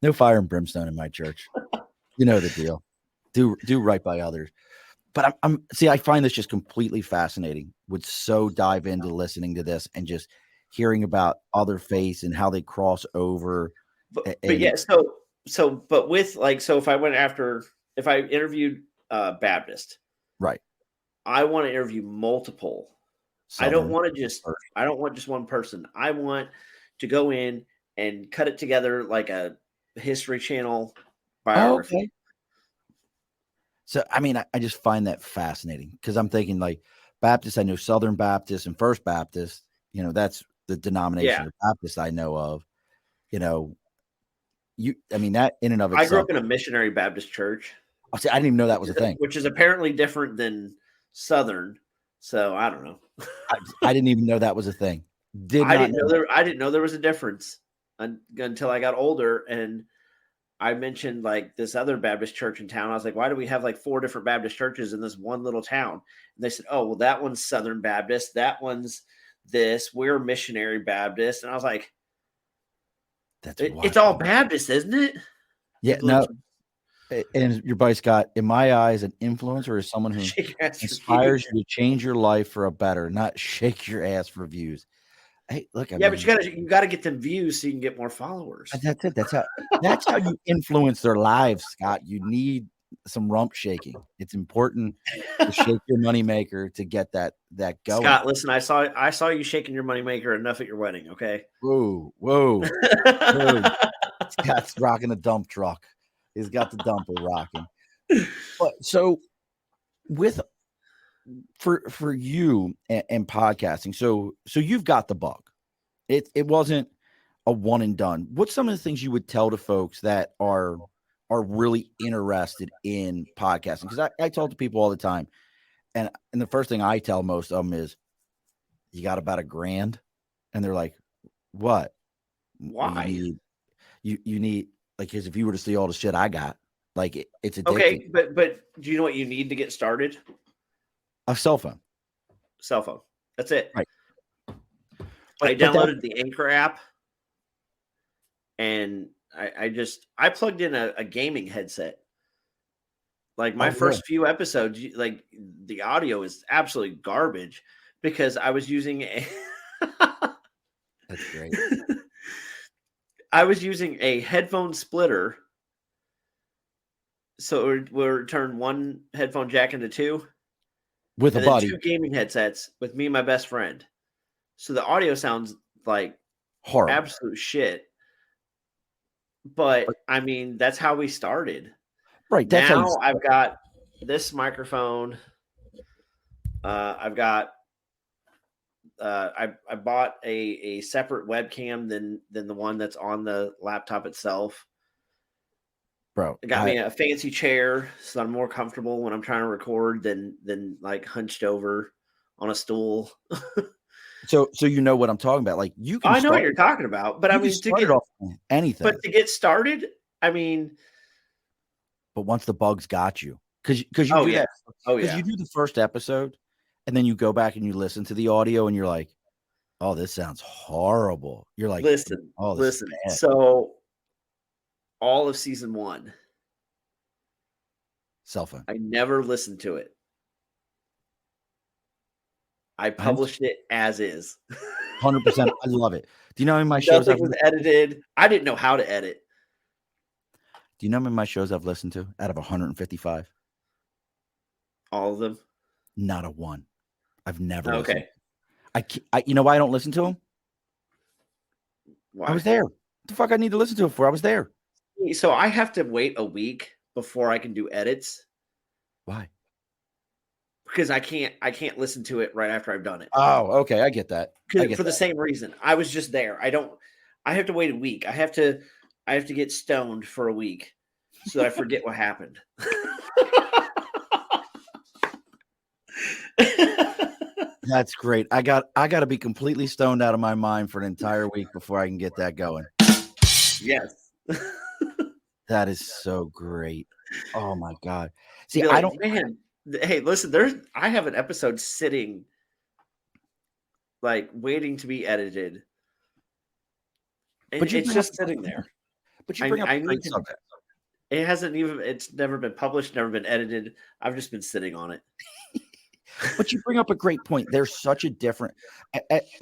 No fire and brimstone in my church. You know the deal. Do right by others. But I find this just completely fascinating. Would so dive into listening to this and just hearing about other faiths and how they cross over. But yeah, but with like, so if I interviewed Baptist, right, I want to interview multiple. I don't want just one person. I want to go in and cut it together like a History Channel biography. Okay. So, I mean, I just find that fascinating because I'm thinking like Baptist, I know Southern Baptist and First Baptist, that's the denomination of Baptist I know of, that in and of itself. I grew up in a missionary Baptist church. I didn't even know that was a thing. Which is apparently different than Southern. So I don't know. I didn't even know that was a thing. I didn't know there was a difference until I got older, and I mentioned like this other Baptist church in town. I was like, why do we have like 4 different Baptist churches in this one little town? And they said, oh, well, that one's Southern Baptist. That one's this. We're missionary Baptist. And I was like, it's all Baptist, isn't it? Yeah, no. And your buddy Scott, in my eyes, an influencer is someone who inspires you to change your life for a better, not shake your ass for views. Hey, look, but you gotta get them views so you can get more followers. That's it. That's how you influence their lives, Scott. You need some rump shaking. It's important to shake your moneymaker to get that going. Scott, listen, I saw you shaking your moneymaker enough at your wedding. Okay. Whoa. Scott's rocking a dump truck. He's got the dumper rocking. But so for you and podcasting, so you've got the bug. It wasn't a one and done. What's some of the things you would tell to folks that are really interested in podcasting? Because I talk to people all the time, and the first thing I tell most of them is, you got about $1,000, and they're like, what? Why? You need like, because if you were to see all the shit I got, like it's addicting. Okay, but do you know what you need to get started? A cell phone. That's it. Right. I downloaded the Anchor app, and I plugged in a gaming headset. Like my first few episodes, like the audio is absolutely garbage because I was using a. That's great. I was using a headphone splitter, so it would turn one headphone jack into 2. With a buddy. 2 gaming headsets with me and my best friend. So the audio sounds like horrible, absolute shit. But I mean, that's how we started. Right. That's now I've got this microphone. I've got. I bought a separate webcam than the one that's on the laptop itself. Bro, it got me a fancy chair so I'm more comfortable when I'm trying to record than like hunched over on a stool. So you know what I'm talking about. Like you can I know what you're talking about, but I mean to get off anything. But to get started, I mean, but once the bugs got you, because you do that. Because you do the first episode, and then you go back and you listen to the audio, and you're like, "Oh, this sounds horrible." You're like, "Listen, listen." So, all of season 1, cell phone. I never listened to it. I published it as is. 100%. I love it. Do you know how many my shows Nothing was edited? I didn't know how to edit. Do you know how many my shows I've listened to out of 155? All of them? Not a one. I've never. Okay. I you know why I don't listen to them? Why? I was there. What the fuck I need to listen to it for? I was there. So I have to wait a week before I can do edits. Why? because I can't listen to it right after I've done it. Oh, okay. I get that. For the same reason. I was just there. I have to wait a week. I have to get stoned for a week so that I forget what happened. That's great. I got to be completely stoned out of my mind for an entire week before I can get that going. Yes. That is so great. Oh my God. See, Like, I don't, man, hey, listen, I have an episode sitting, like, waiting to be edited. And but it's just sitting there. But you bring up a I great need to, subject. it's never been published, never been edited. I've just been sitting on it. But you bring up a great point. There's such a different,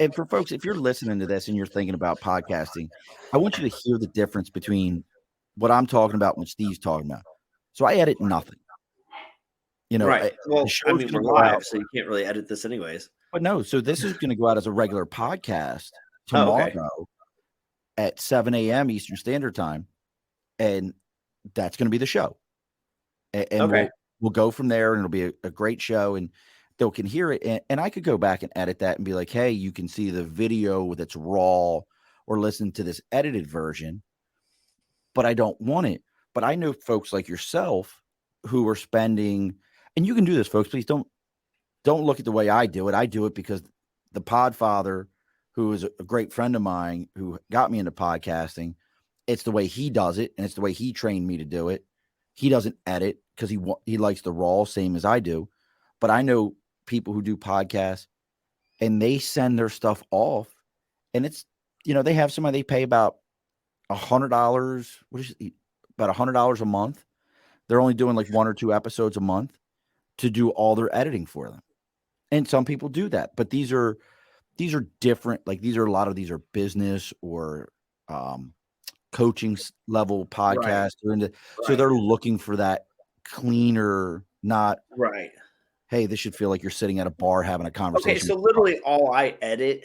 and for folks, if you're listening to this and you're thinking about podcasting, I want you to hear the difference between what I'm talking about and what Steve's talking about. So I edit nothing. You know, Right. Well, I mean, we're live, so you can't really edit this anyways. But no, so this is going to go out as a regular podcast Oh, okay. tomorrow at 7 a.m. Eastern Standard Time. And that's going to be the show. And Okay. we'll go from there, and it'll be a great show, and they can hear it. And I could go back and edit that and be like, hey, you can see the video that's raw or listen to this edited version. But I don't want it. But I know folks like yourself who are spending, and you can do this, folks. Please don't look at the way I do it. I do it because the Podfather, who is a great friend of mine who got me into podcasting, it's the way he does it, and it's the way he trained me to do it. He doesn't edit because he likes the raw, same as I do. But I know people who do podcasts, and they send their stuff off, and it's, they have somebody they pay about $100. What is it? About $100 a month. They're only doing like 1 or 2 episodes a month to do all their editing for them. And some people do that, but these are different. Like a lot of these are business or coaching level podcasts. Right. So they're looking for that cleaner, not right. Hey, this should feel like you're sitting at a bar having a conversation. Okay, so literally all I edit,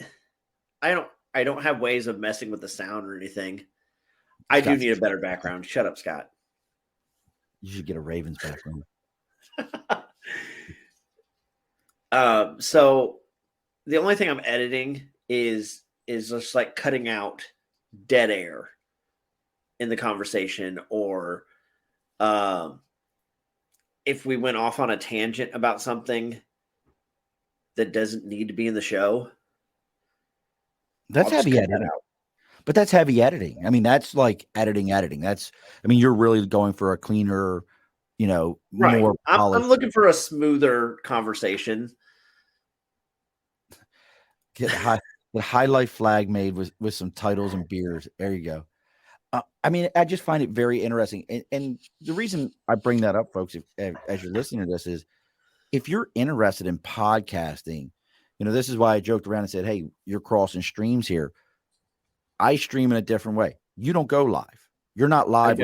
I don't have ways of messing with the sound or anything. I do need a better background. Shut up, Scott. You should get a Ravens background. So the only thing I'm editing is just like cutting out dead air in the conversation, or if we went off on a tangent about something that doesn't need to be in the show. That's heavy editing. But that's heavy editing. I mean, that's like editing. You're really going for a cleaner, more. I'm looking for a smoother conversation. Get the high life flag made with some titles and beers. There you go. I just find it very interesting. And the reason I bring that up, folks, as you're listening to this, is if you're interested in podcasting, this is why I joked around and said, hey, you're crossing streams here. I stream in a different way. You don't go live. You're not live.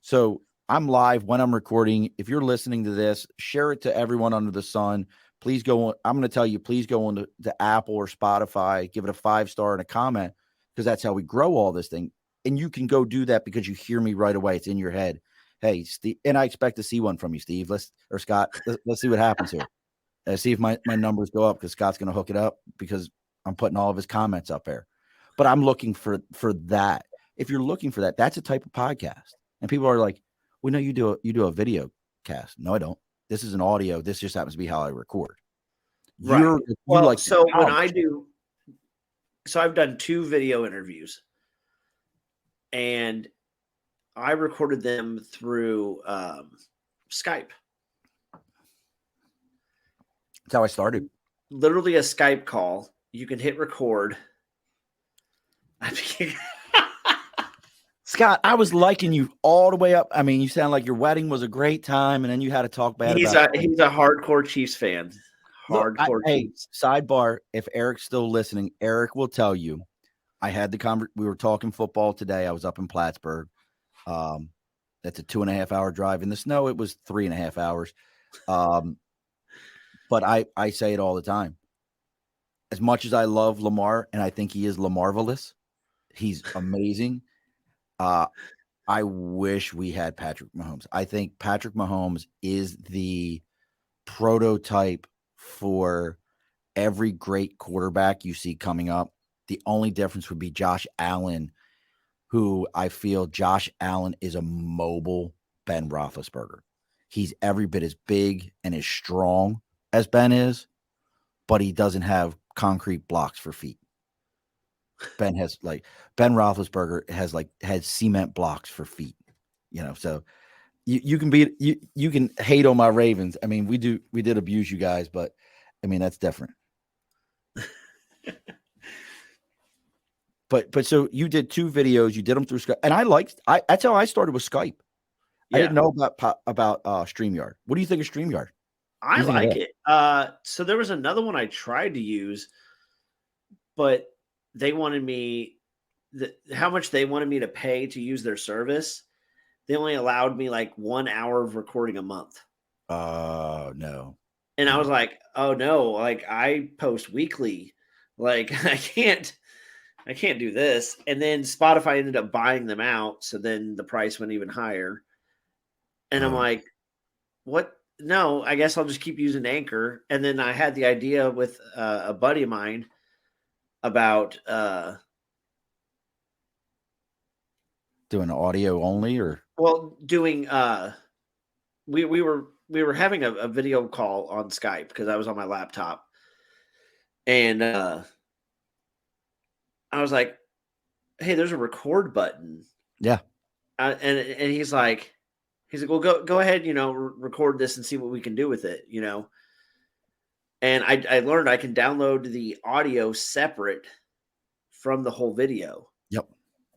So I'm live when I'm recording. If you're listening to this, share it to everyone under the sun. Please go on. I'm going to tell you, please go on to Apple or Spotify, give it a 5-star and a comment, because that's how we grow all this thing. And you can go do that because you hear me right away. It's in your head. Hey, Steve, and I expect to see one from you, Steve. Scott. Let's see what happens here. See if my numbers go up, because Scott's going to hook it up because I'm putting all of his comments up there. But I'm looking for that. If you're looking for that, that's a type of podcast. And people are like, well, no, you do a video cast. No, I don't. This is an audio. This just happens to be how I record. Right. I've done 2 video interviews, and I recorded them through Skype. That's how I started. Literally a Skype call. You can hit record. Scott, I was liking you all the way up. I mean, you sound like your wedding was a great time, and then you had to talk bad about it. He's a hardcore Chiefs fan. Hey, sidebar, if Eric's still listening, Eric will tell you, I had we were talking football today. I was up in Plattsburgh. That's a 2.5-hour drive. In the snow, it was 3.5 hours. But I say it all the time. As much as I love Lamar, and I think he is Lamarvelous, he's amazing. I wish we had Patrick Mahomes. I think Patrick Mahomes is the prototype for every great quarterback you see coming up. The only difference would be Josh Allen, who I feel Josh Allen is a mobile Ben Roethlisberger. He's every bit as big and as strong as Ben is, but he doesn't have concrete blocks for feet. Ben Roethlisberger has cement blocks for feet, so you can hate on my Ravens. I mean, we did abuse you guys, but I mean, that's different. But so you did 2 videos, you did them through Skype, and that's how I started with Skype. Yeah. I didn't know about StreamYard. What do you think of StreamYard? I like it. So there was another one I tried to use, but they wanted me how much they wanted me to pay to use their service. They only allowed me like 1 hour of recording a month. No. And I was like, oh no, like I post weekly. Like I can't do this. And then Spotify ended up buying them out. So then the price went even higher. And I'm like, what? No, I guess I'll just keep using Anchor. And then I had the idea with a buddy of mine about doing audio only, or doing we were having a video call on Skype because I was on my laptop, and I was like, hey, there's a record button. Yeah. And he's like, well, go ahead, record this and see what we can do with it, And I learned I can download the audio separate from the whole video. Yep.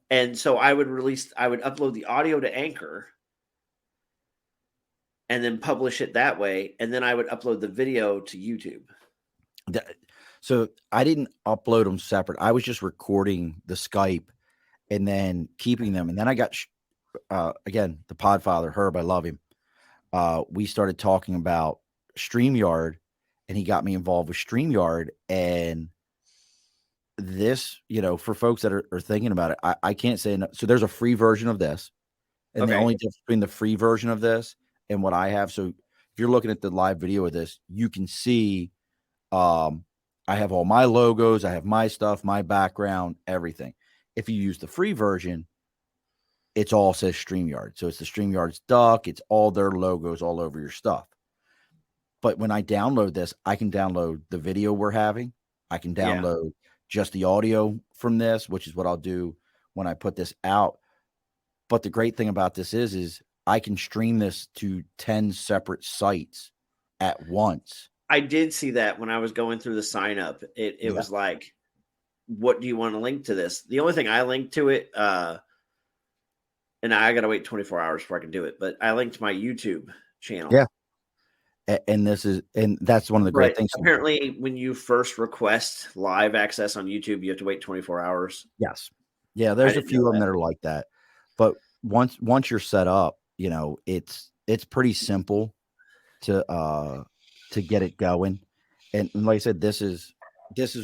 And so I would upload the audio to Anchor and then publish it that way. And then I would upload the video to YouTube. So I didn't upload them separate. I was just recording the Skype and then keeping them. And then I got, again, the Podfather, Herb, I love him. We started talking about StreamYard, and he got me involved with StreamYard. And this, for folks that are thinking about it, I can't say enough. So there's a free version of this. And the only difference between the free version of this and what I have, so if you're looking at the live video of this, you can see I have all my logos, I have my stuff, my background, everything. If you use the free version, it's all says StreamYard. So it's the StreamYard's duck, it's all their logos all over your stuff. But when I download this, I can download the video we're having. I can download just the audio from this, which is what I'll do when I put this out. But the great thing about this is I can stream this to 10 separate sites at once. I did see that when I was going through the sign up. It was like, what do you want to link to this? The only thing I linked to it, and I got to wait 24 hours before I can do it, but I linked my YouTube channel. Yeah. And that's one of the great things. Apparently, when you first request live access on YouTube, you have to wait 24 hours. Yes. Yeah. There's a few of them that are like that. But once you're set up, it's pretty simple to get it going. And like I said, this is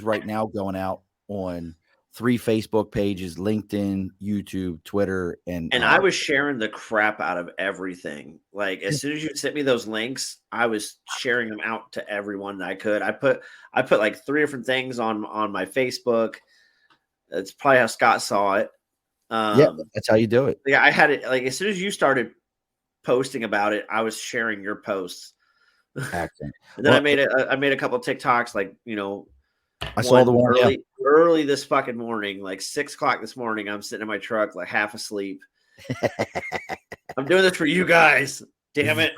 right now going out on 3 Facebook pages, LinkedIn, YouTube, Twitter, and I was sharing the crap out of everything. Like as soon as you sent me those links, I was sharing them out to everyone that I could. I put like 3 different things on my Facebook. That's probably how Scott saw it. That's how you do it. Yeah, I had it like as soon as you started posting about it, I was sharing your posts. Excellent. And then I made a couple of TikToks, like I saw the one early this fucking morning, like 6:00 this morning. I'm sitting in my truck, like half asleep. I'm doing this for you guys. Damn it.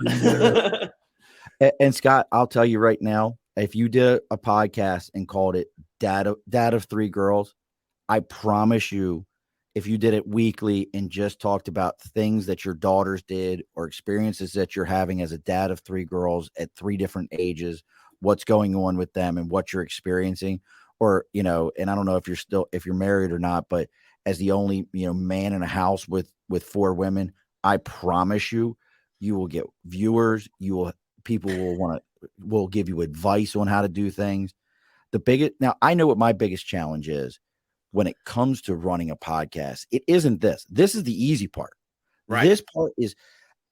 And Scott, I'll tell you right now, if you did a podcast and called it Dad of 3 Girls, I promise you, if you did it weekly and just talked about things that your daughters did or experiences that you're having as a dad of 3 girls at 3 different ages, what's going on with them and what you're experiencing, or, and I don't know if you're married or not, but as the only, man in a house with 4 women, I promise you, you will get viewers. People will give you advice on how to do things. Now I know what my biggest challenge is. When it comes to running a podcast, it isn't this. This is the easy part. Right. This part is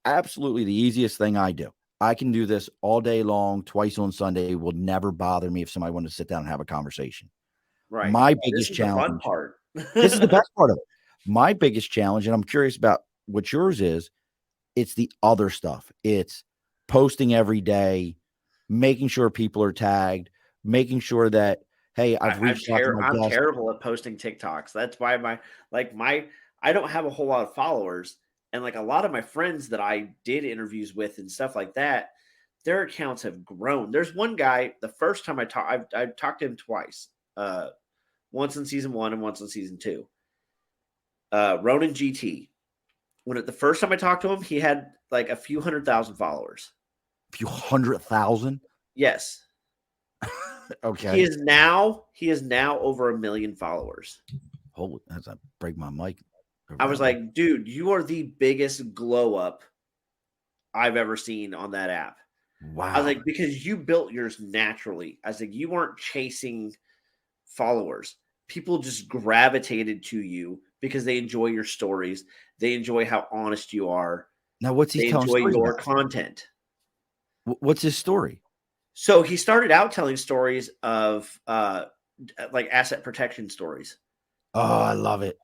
absolutely the easiest thing I do. I can do this all day long, twice on Sunday. It will never bother me if somebody wanted to sit down and have a conversation. Right. My This biggest is the fun challenge. part. This is the best part of it. My biggest challenge, and I'm curious about what yours is, it's the other stuff. It's posting every day, making sure people are tagged, making sure that, hey, I've reached out to my I'm guest. terrible at posting TikToks. That's why I don't have a whole lot of followers. And like a lot of my friends that I did interviews with and stuff like that, their accounts have grown. There's one guy, the first time I talked to him twice. Once in season 1 and once in season 2. Ronan GT. The first time I talked to him, he had like a few 100,000 followers. A few 100,000? Yes. Okay. He is now over 1 million followers. Hold it as I break my mic. I was like, dude, you are the biggest glow up I've ever seen on that app. wow. I was like, because you built yours naturally. I was like, you weren't chasing followers. People just gravitated to you because they enjoy your stories. They enjoy how honest you are. Now, what's he They telling enjoy stories your about? content. What's his story? So he started out telling stories of like asset protection stories. Oh, I love it.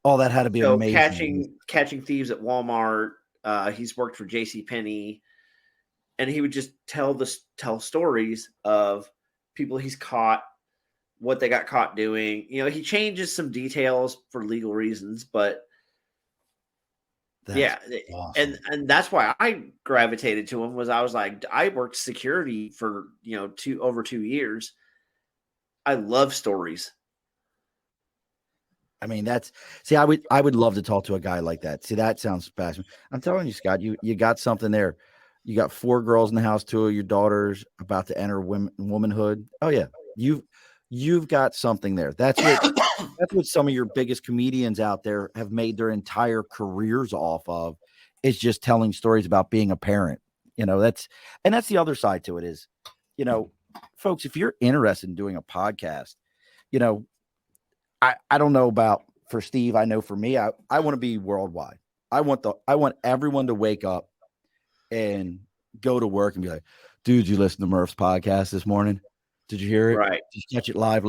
Oh, that had to be So amazing. catching thieves at Walmart. He's worked for JCPenney, and he would just tell stories of people he's caught, what they got caught doing. You know, he changes some details for legal reasons, but That's awesome. and that's why I gravitated to him. I was like, I worked security for over 2 years. I love stories. I mean, I would love to talk to a guy like that. See, that sounds fascinating. I'm telling you, Scott, you got something there. You got 4 girls in the house, 2 of your daughters about to enter womanhood. Oh yeah. You've got something there. That's what some of your biggest comedians out there have made their entire careers off of, is just telling stories about being a parent. That's the other side to it is, folks, if you're interested in doing a podcast, I don't know about for Steve. I know for me, I want to be worldwide. I want everyone to wake up and go to work and be like, dude, you listen to Murph's podcast this morning? Did you hear it? Right. Did you catch it live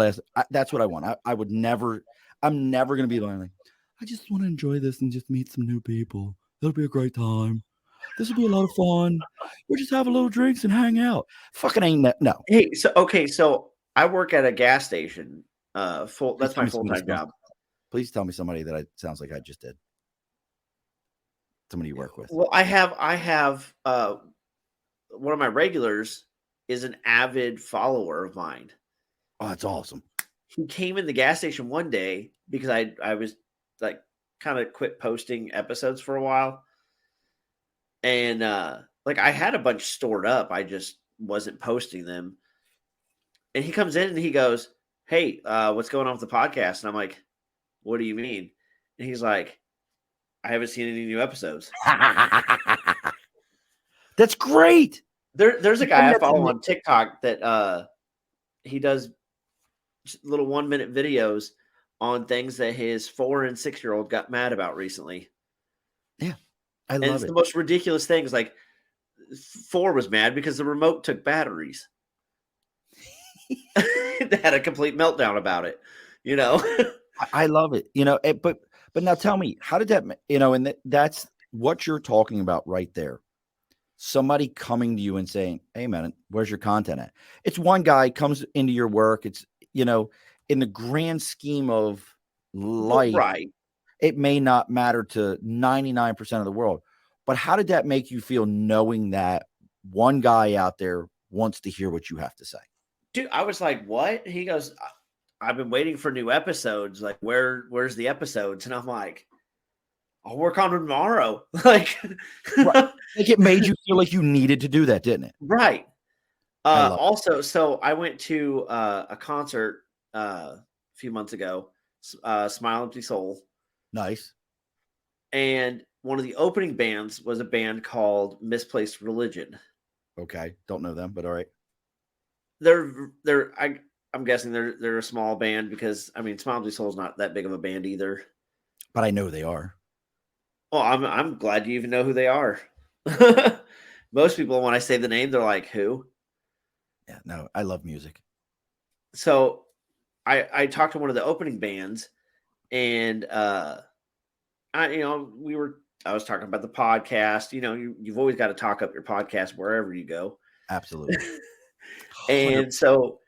that's what I want. I'm never going to be like, I just want to enjoy this and just meet some new people. It'll be a great time. This will be a lot of fun. We'll just have a little drinks and hang out. Fucking ain't that. No. Hey, so I work at a gas station. That's my full-time job. Please tell me somebody that sounds like I just did. Somebody you work with. Well, I have one of my regulars is an avid follower of mine. Oh, that's awesome. He came in the gas station one day because I was like kind of quit posting episodes for a while. And like I had a bunch stored up. I just wasn't posting them. And he comes in and he goes, hey, what's going on with the podcast? And I'm like, what do you mean? And he's like, I haven't seen any new episodes. That's great. There's a guy I follow on TikTok that he does little 1-minute videos on things that his 4 and 6-year-old got mad about recently. Yeah, I love it. It's the most ridiculous things. Like 4 was mad because the remote took batteries. They had a complete meltdown about it. I love it. But now tell me, how did that? And that's what you're talking about right there. Somebody coming to you and saying, hey man, where's your content at? It's one guy comes into your work. It's, in the grand scheme of life, right? It may not matter to 99% of the world, but how did that make you feel knowing that one guy out there wants to hear what you have to say? Dude, I was like, what? He goes, I've been waiting for new episodes. Like, where's the episodes? And I'm like, I'll work on them tomorrow. Like, right. Like it made you feel like you needed to do that, didn't it? Right. Also, so I went to a concert a few months ago, Smile Empty Soul. Nice. And one of the opening bands was a band called Misplaced Religion. Okay. Don't know them, but all right. I'm guessing they're a small band because Smile Empty Soul is not that big of a band either. But I know they are. Well, I'm glad you even know who they are. most people, when I say the name, they're like, who? Yeah, no, I love music. So I talked to one of the opening bands, and I was talking about the podcast. You've always got to talk up your podcast wherever you go. Absolutely. And so,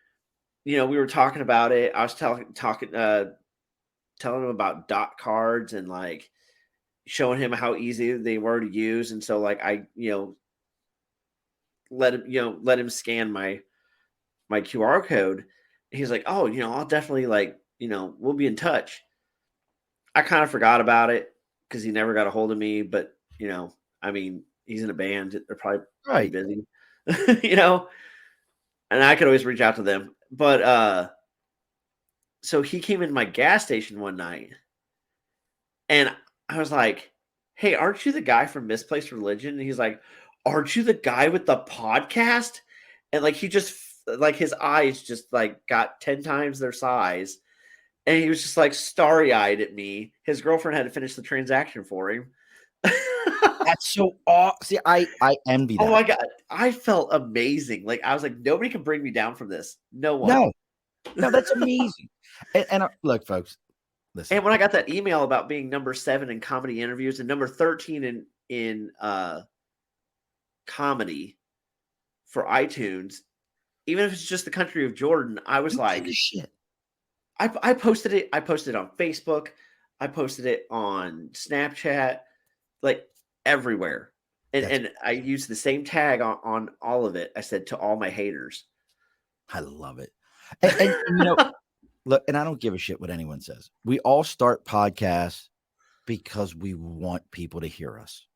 we were talking about it. I was telling him about dot cards and like showing him how easy they were to use. And so like I, let him scan my QR code. He's like, oh, I'll definitely we'll be in touch. I kind of forgot about it because he never got a hold of me, but I mean, he's in a band. They're probably Right. busy, and I could always reach out to them. But so he came in my gas station one night, and I was like, hey, aren't you the guy from Misplaced Religion? And he's like, aren't you the guy with the podcast? And like, he just like his eyes just like got 10 times their size. And he was just like starry eyed at me. His girlfriend had to finish the transaction for him. That's so awesome. See, I envy that. Oh my God. I felt amazing. Like, I was like, nobody can bring me down from this. No one. No, that's amazing. and look, folks, listen. And when I got that email about being number 7 in comedy interviews and number 13 in comedy for iTunes, even if it's just the country of Jordan, I was like, shit. I posted it. I posted it on Facebook. I posted it on Snapchat, like everywhere. And I used the same tag on all of it. I said, to all my haters. I love it. And look, and I don't give a shit what anyone says. We all start podcasts because we want people to hear us.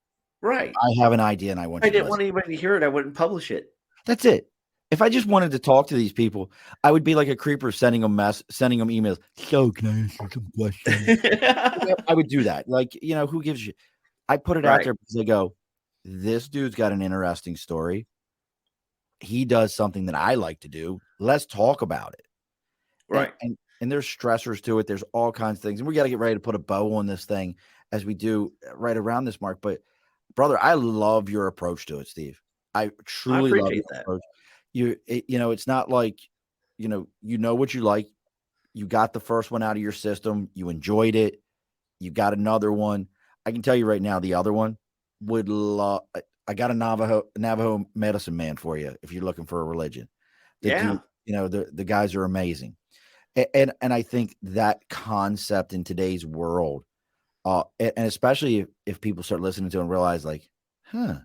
Right. I have an idea and I want I didn't want anybody to hear it. I wouldn't publish it. That's it. If I just wanted to talk to these people, I would be like a creeper sending them emails. So can I ask you some questions? I would do that. Like, who gives you? I put it out there because they go, this dude's got an interesting story. He does something that I like to do. Let's talk about it. Right. And there's stressors to it. There's all kinds of things. And we got to get ready to put a bow on this thing as we do right around this mark. But brother, I love your approach to it, Steve. I truly love your approach. It's not like, you know what you like. You got the first one out of your system. You enjoyed it. You got another one. I can tell you right now, the other one would love. I got a Navajo medicine man for you if you're looking for a religion. The guys are amazing. And I think that concept in today's world, and especially if people start listening to it and realize like, I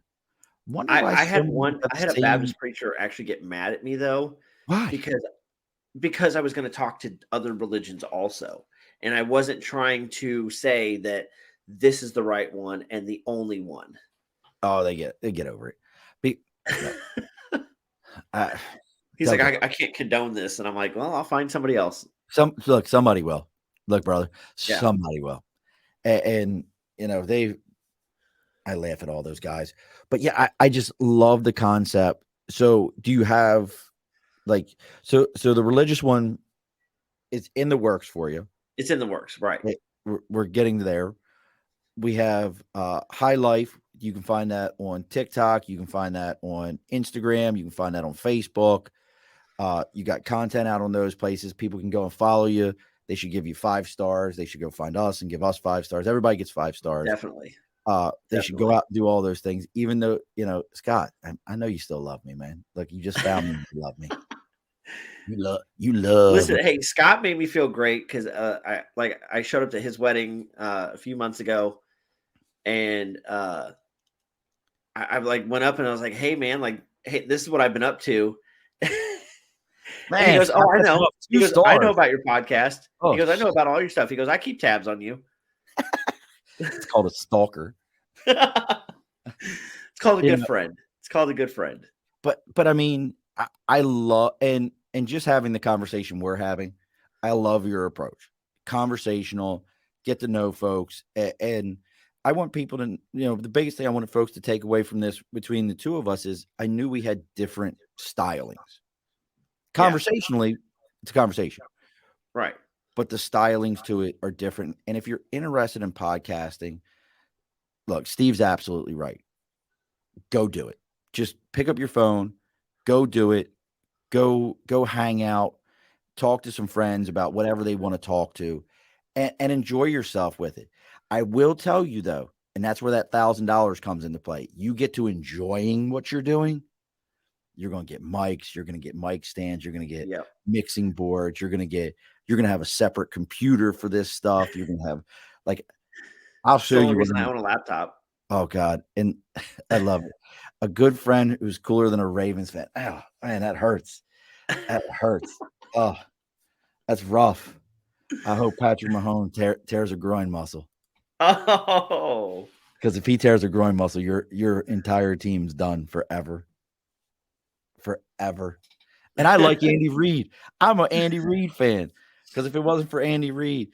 had a Baptist preacher actually get mad at me though. Why? Because I was going to talk to other religions also. And I wasn't trying to say that this is the right one and the only one. Oh, they get over it. He's like, I can't condone this. And I'm like, well, I'll find somebody else. Somebody will. Look, brother, somebody will. And I laugh at all those guys. But yeah, I just love the concept. So do you have so the religious one is in the works for you? It's in the works, right? We're getting there. We have High Life. You can find that on TikTok. You can find that on Instagram. You can find that on Facebook. You got content out on those places. People can go and follow you. They should give you 5 stars. They should go find us and give us 5 stars. Everybody gets 5 stars. Definitely. They should go out and do all those things, even though, Scott, I know you still love me, man. Look, you just found me. You love me. You love. Listen, hey, Scott made me feel great because I showed up to his wedding a few months ago, and I went up and I was like, hey man, hey, this is what I've been up to. Man, he goes, oh, I know. He goes, I know about your podcast. He goes, I know about all your stuff. He goes, I keep tabs on you. It's called a stalker. It's called a good friend. It's called a good friend. But I mean, I love and just having the conversation we're having. I love your approach. Conversational, get to know folks, and I want people to, the biggest thing I wanted folks to take away from this between the two of us is I knew we had different stylings. Conversationally, it's a conversation. Right. But the stylings to it are different. And if you're interested in podcasting, look, Steve's absolutely right. Go do it. just pick up your phone, go do it, go hang out, talk to some friends about whatever they want to talk to, and enjoy yourself with it. I will tell you though, and that's where that $1,000 comes into play. You get to enjoying what you're doing. You're going to get mics. You're going to get mic stands. You're going to get mixing boards. You're going to have a separate computer for this stuff. You're going to have I'll show you. I own a laptop. Oh God. And I love it. A good friend who's cooler than a Ravens fan. Oh man, that hurts. That hurts. Oh, that's rough. I hope Patrick Mahomes tears a groin muscle. Oh, because if he tears a groin muscle, your entire team's done forever. Forever. And I like Andy Reid. I'm an Andy Reid fan because if it wasn't for Andy Reid,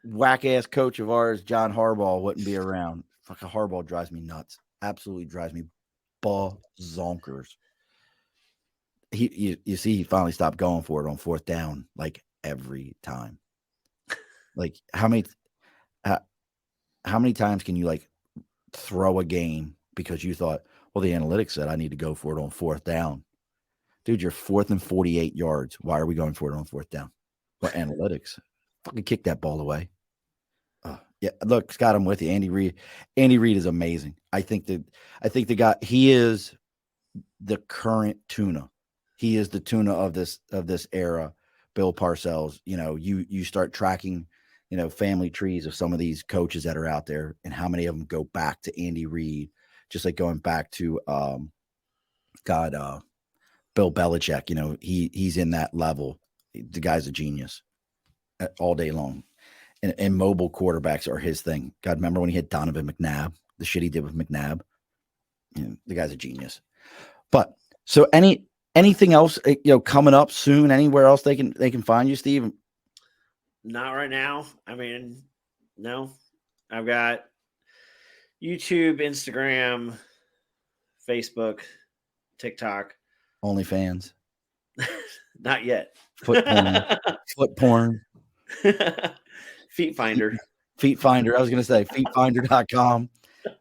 whack ass coach of ours, John Harbaugh, wouldn't be around. Fucking Harbaugh drives me nuts. Absolutely drives me zonkers. You see, he finally stopped going for it on fourth down like every time. Like how many times can you like throw a game because you thought, well, the analytics said I need to go for it on fourth down. Dude, you're 4th and 48 yards. Why are we going for it on fourth down? Well, analytics. Fucking kick that ball away. Yeah, look, Scott, I'm with you. Andy Reid is amazing. I think the guy, he is the current tuna. He is the tuna of this era. Bill Parcells, you start tracking, family trees of some of these coaches that are out there and how many of them go back to Andy Reid, just like going back to Bill Belichick. He's in that level. The guy's a genius all day long. And mobile quarterbacks are his thing. God, remember when he had Donovan McNabb, the shit he did with McNabb? The guy's a genius. But so anything else, coming up soon, anywhere else they can find you, Steve? Not right now. I mean, no. I've got YouTube, Instagram, Facebook, TikTok. OnlyFans. Not yet. Foot porn. Feet Finder. Feet Finder. I was going to say feetfinder.com.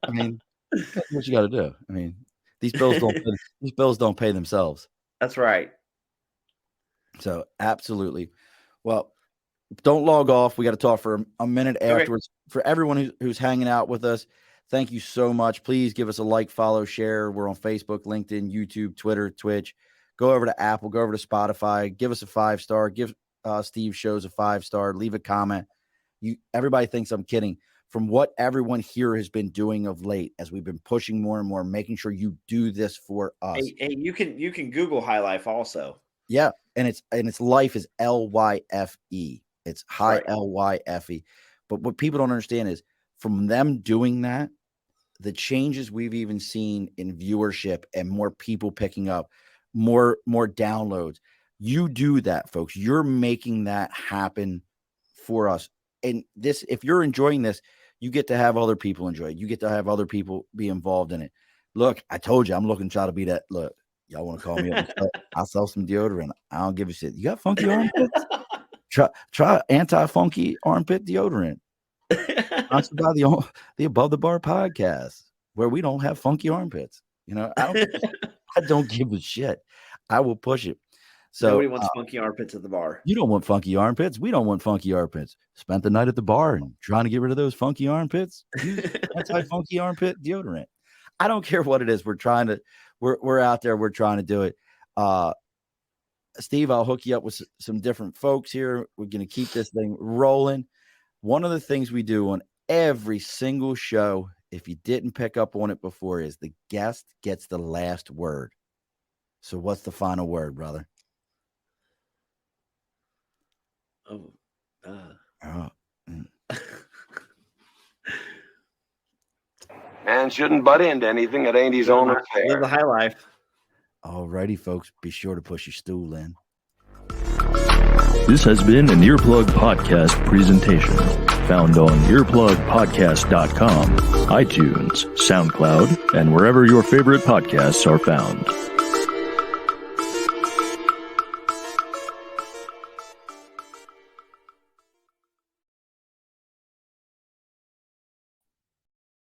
I mean, that's what you got to do. I mean, these bills don't pay themselves. That's right. So absolutely. Well, don't log off. We got to talk for a minute afterwards. Okay. For everyone who's hanging out with us, thank you so much. Please give us a like, follow, share. We're on Facebook, LinkedIn, YouTube, Twitter, Twitch. Go over to Apple, go over to Spotify, give us a 5-star, give Steve shows a 5-star, leave a comment. Everybody thinks I'm kidding. From what everyone here has been doing of late, as we've been pushing more and more, making sure you do this for us. Hey, you can Google High Life also. Yeah, and it's Life is Lyfe. It's high Lyfe. But what people don't understand is from them doing that, the changes we've even seen in viewership and more people picking up, more downloads. You do that, folks. You're making that happen for us. And this, if you're enjoying this, you get to have other people enjoy it. You get to have other people be involved in it. Look, I told you, I'm looking to try to be that. Look, y'all want to call me up? I'll sell some deodorant. I don't give a shit. You got funky armpits? Try anti-funky armpit deodorant. Sponsored by the Above the Bar podcast, where we don't have funky armpits. I don't give a shit. I will push it. So nobody wants funky armpits at the bar. You don't want funky armpits. We don't want funky armpits. Spent the night at the bar and trying to get rid of those funky armpits. Use anti-funky armpit deodorant. I don't care what it is. We're out there. We're trying to do it. Steve, I'll hook you up with some different folks here. We're going to keep this thing rolling. One of the things we do on every single show, if you didn't pick up on it before, is the guest gets the last word. So what's the final word, brother? Man shouldn't butt into anything that ain't his own affair. Live the high life. All righty, folks. Be sure to push your stool in. This has been an Earplug Podcast presentation. Found on earplugpodcast.com, iTunes, SoundCloud, and wherever your favorite podcasts are found.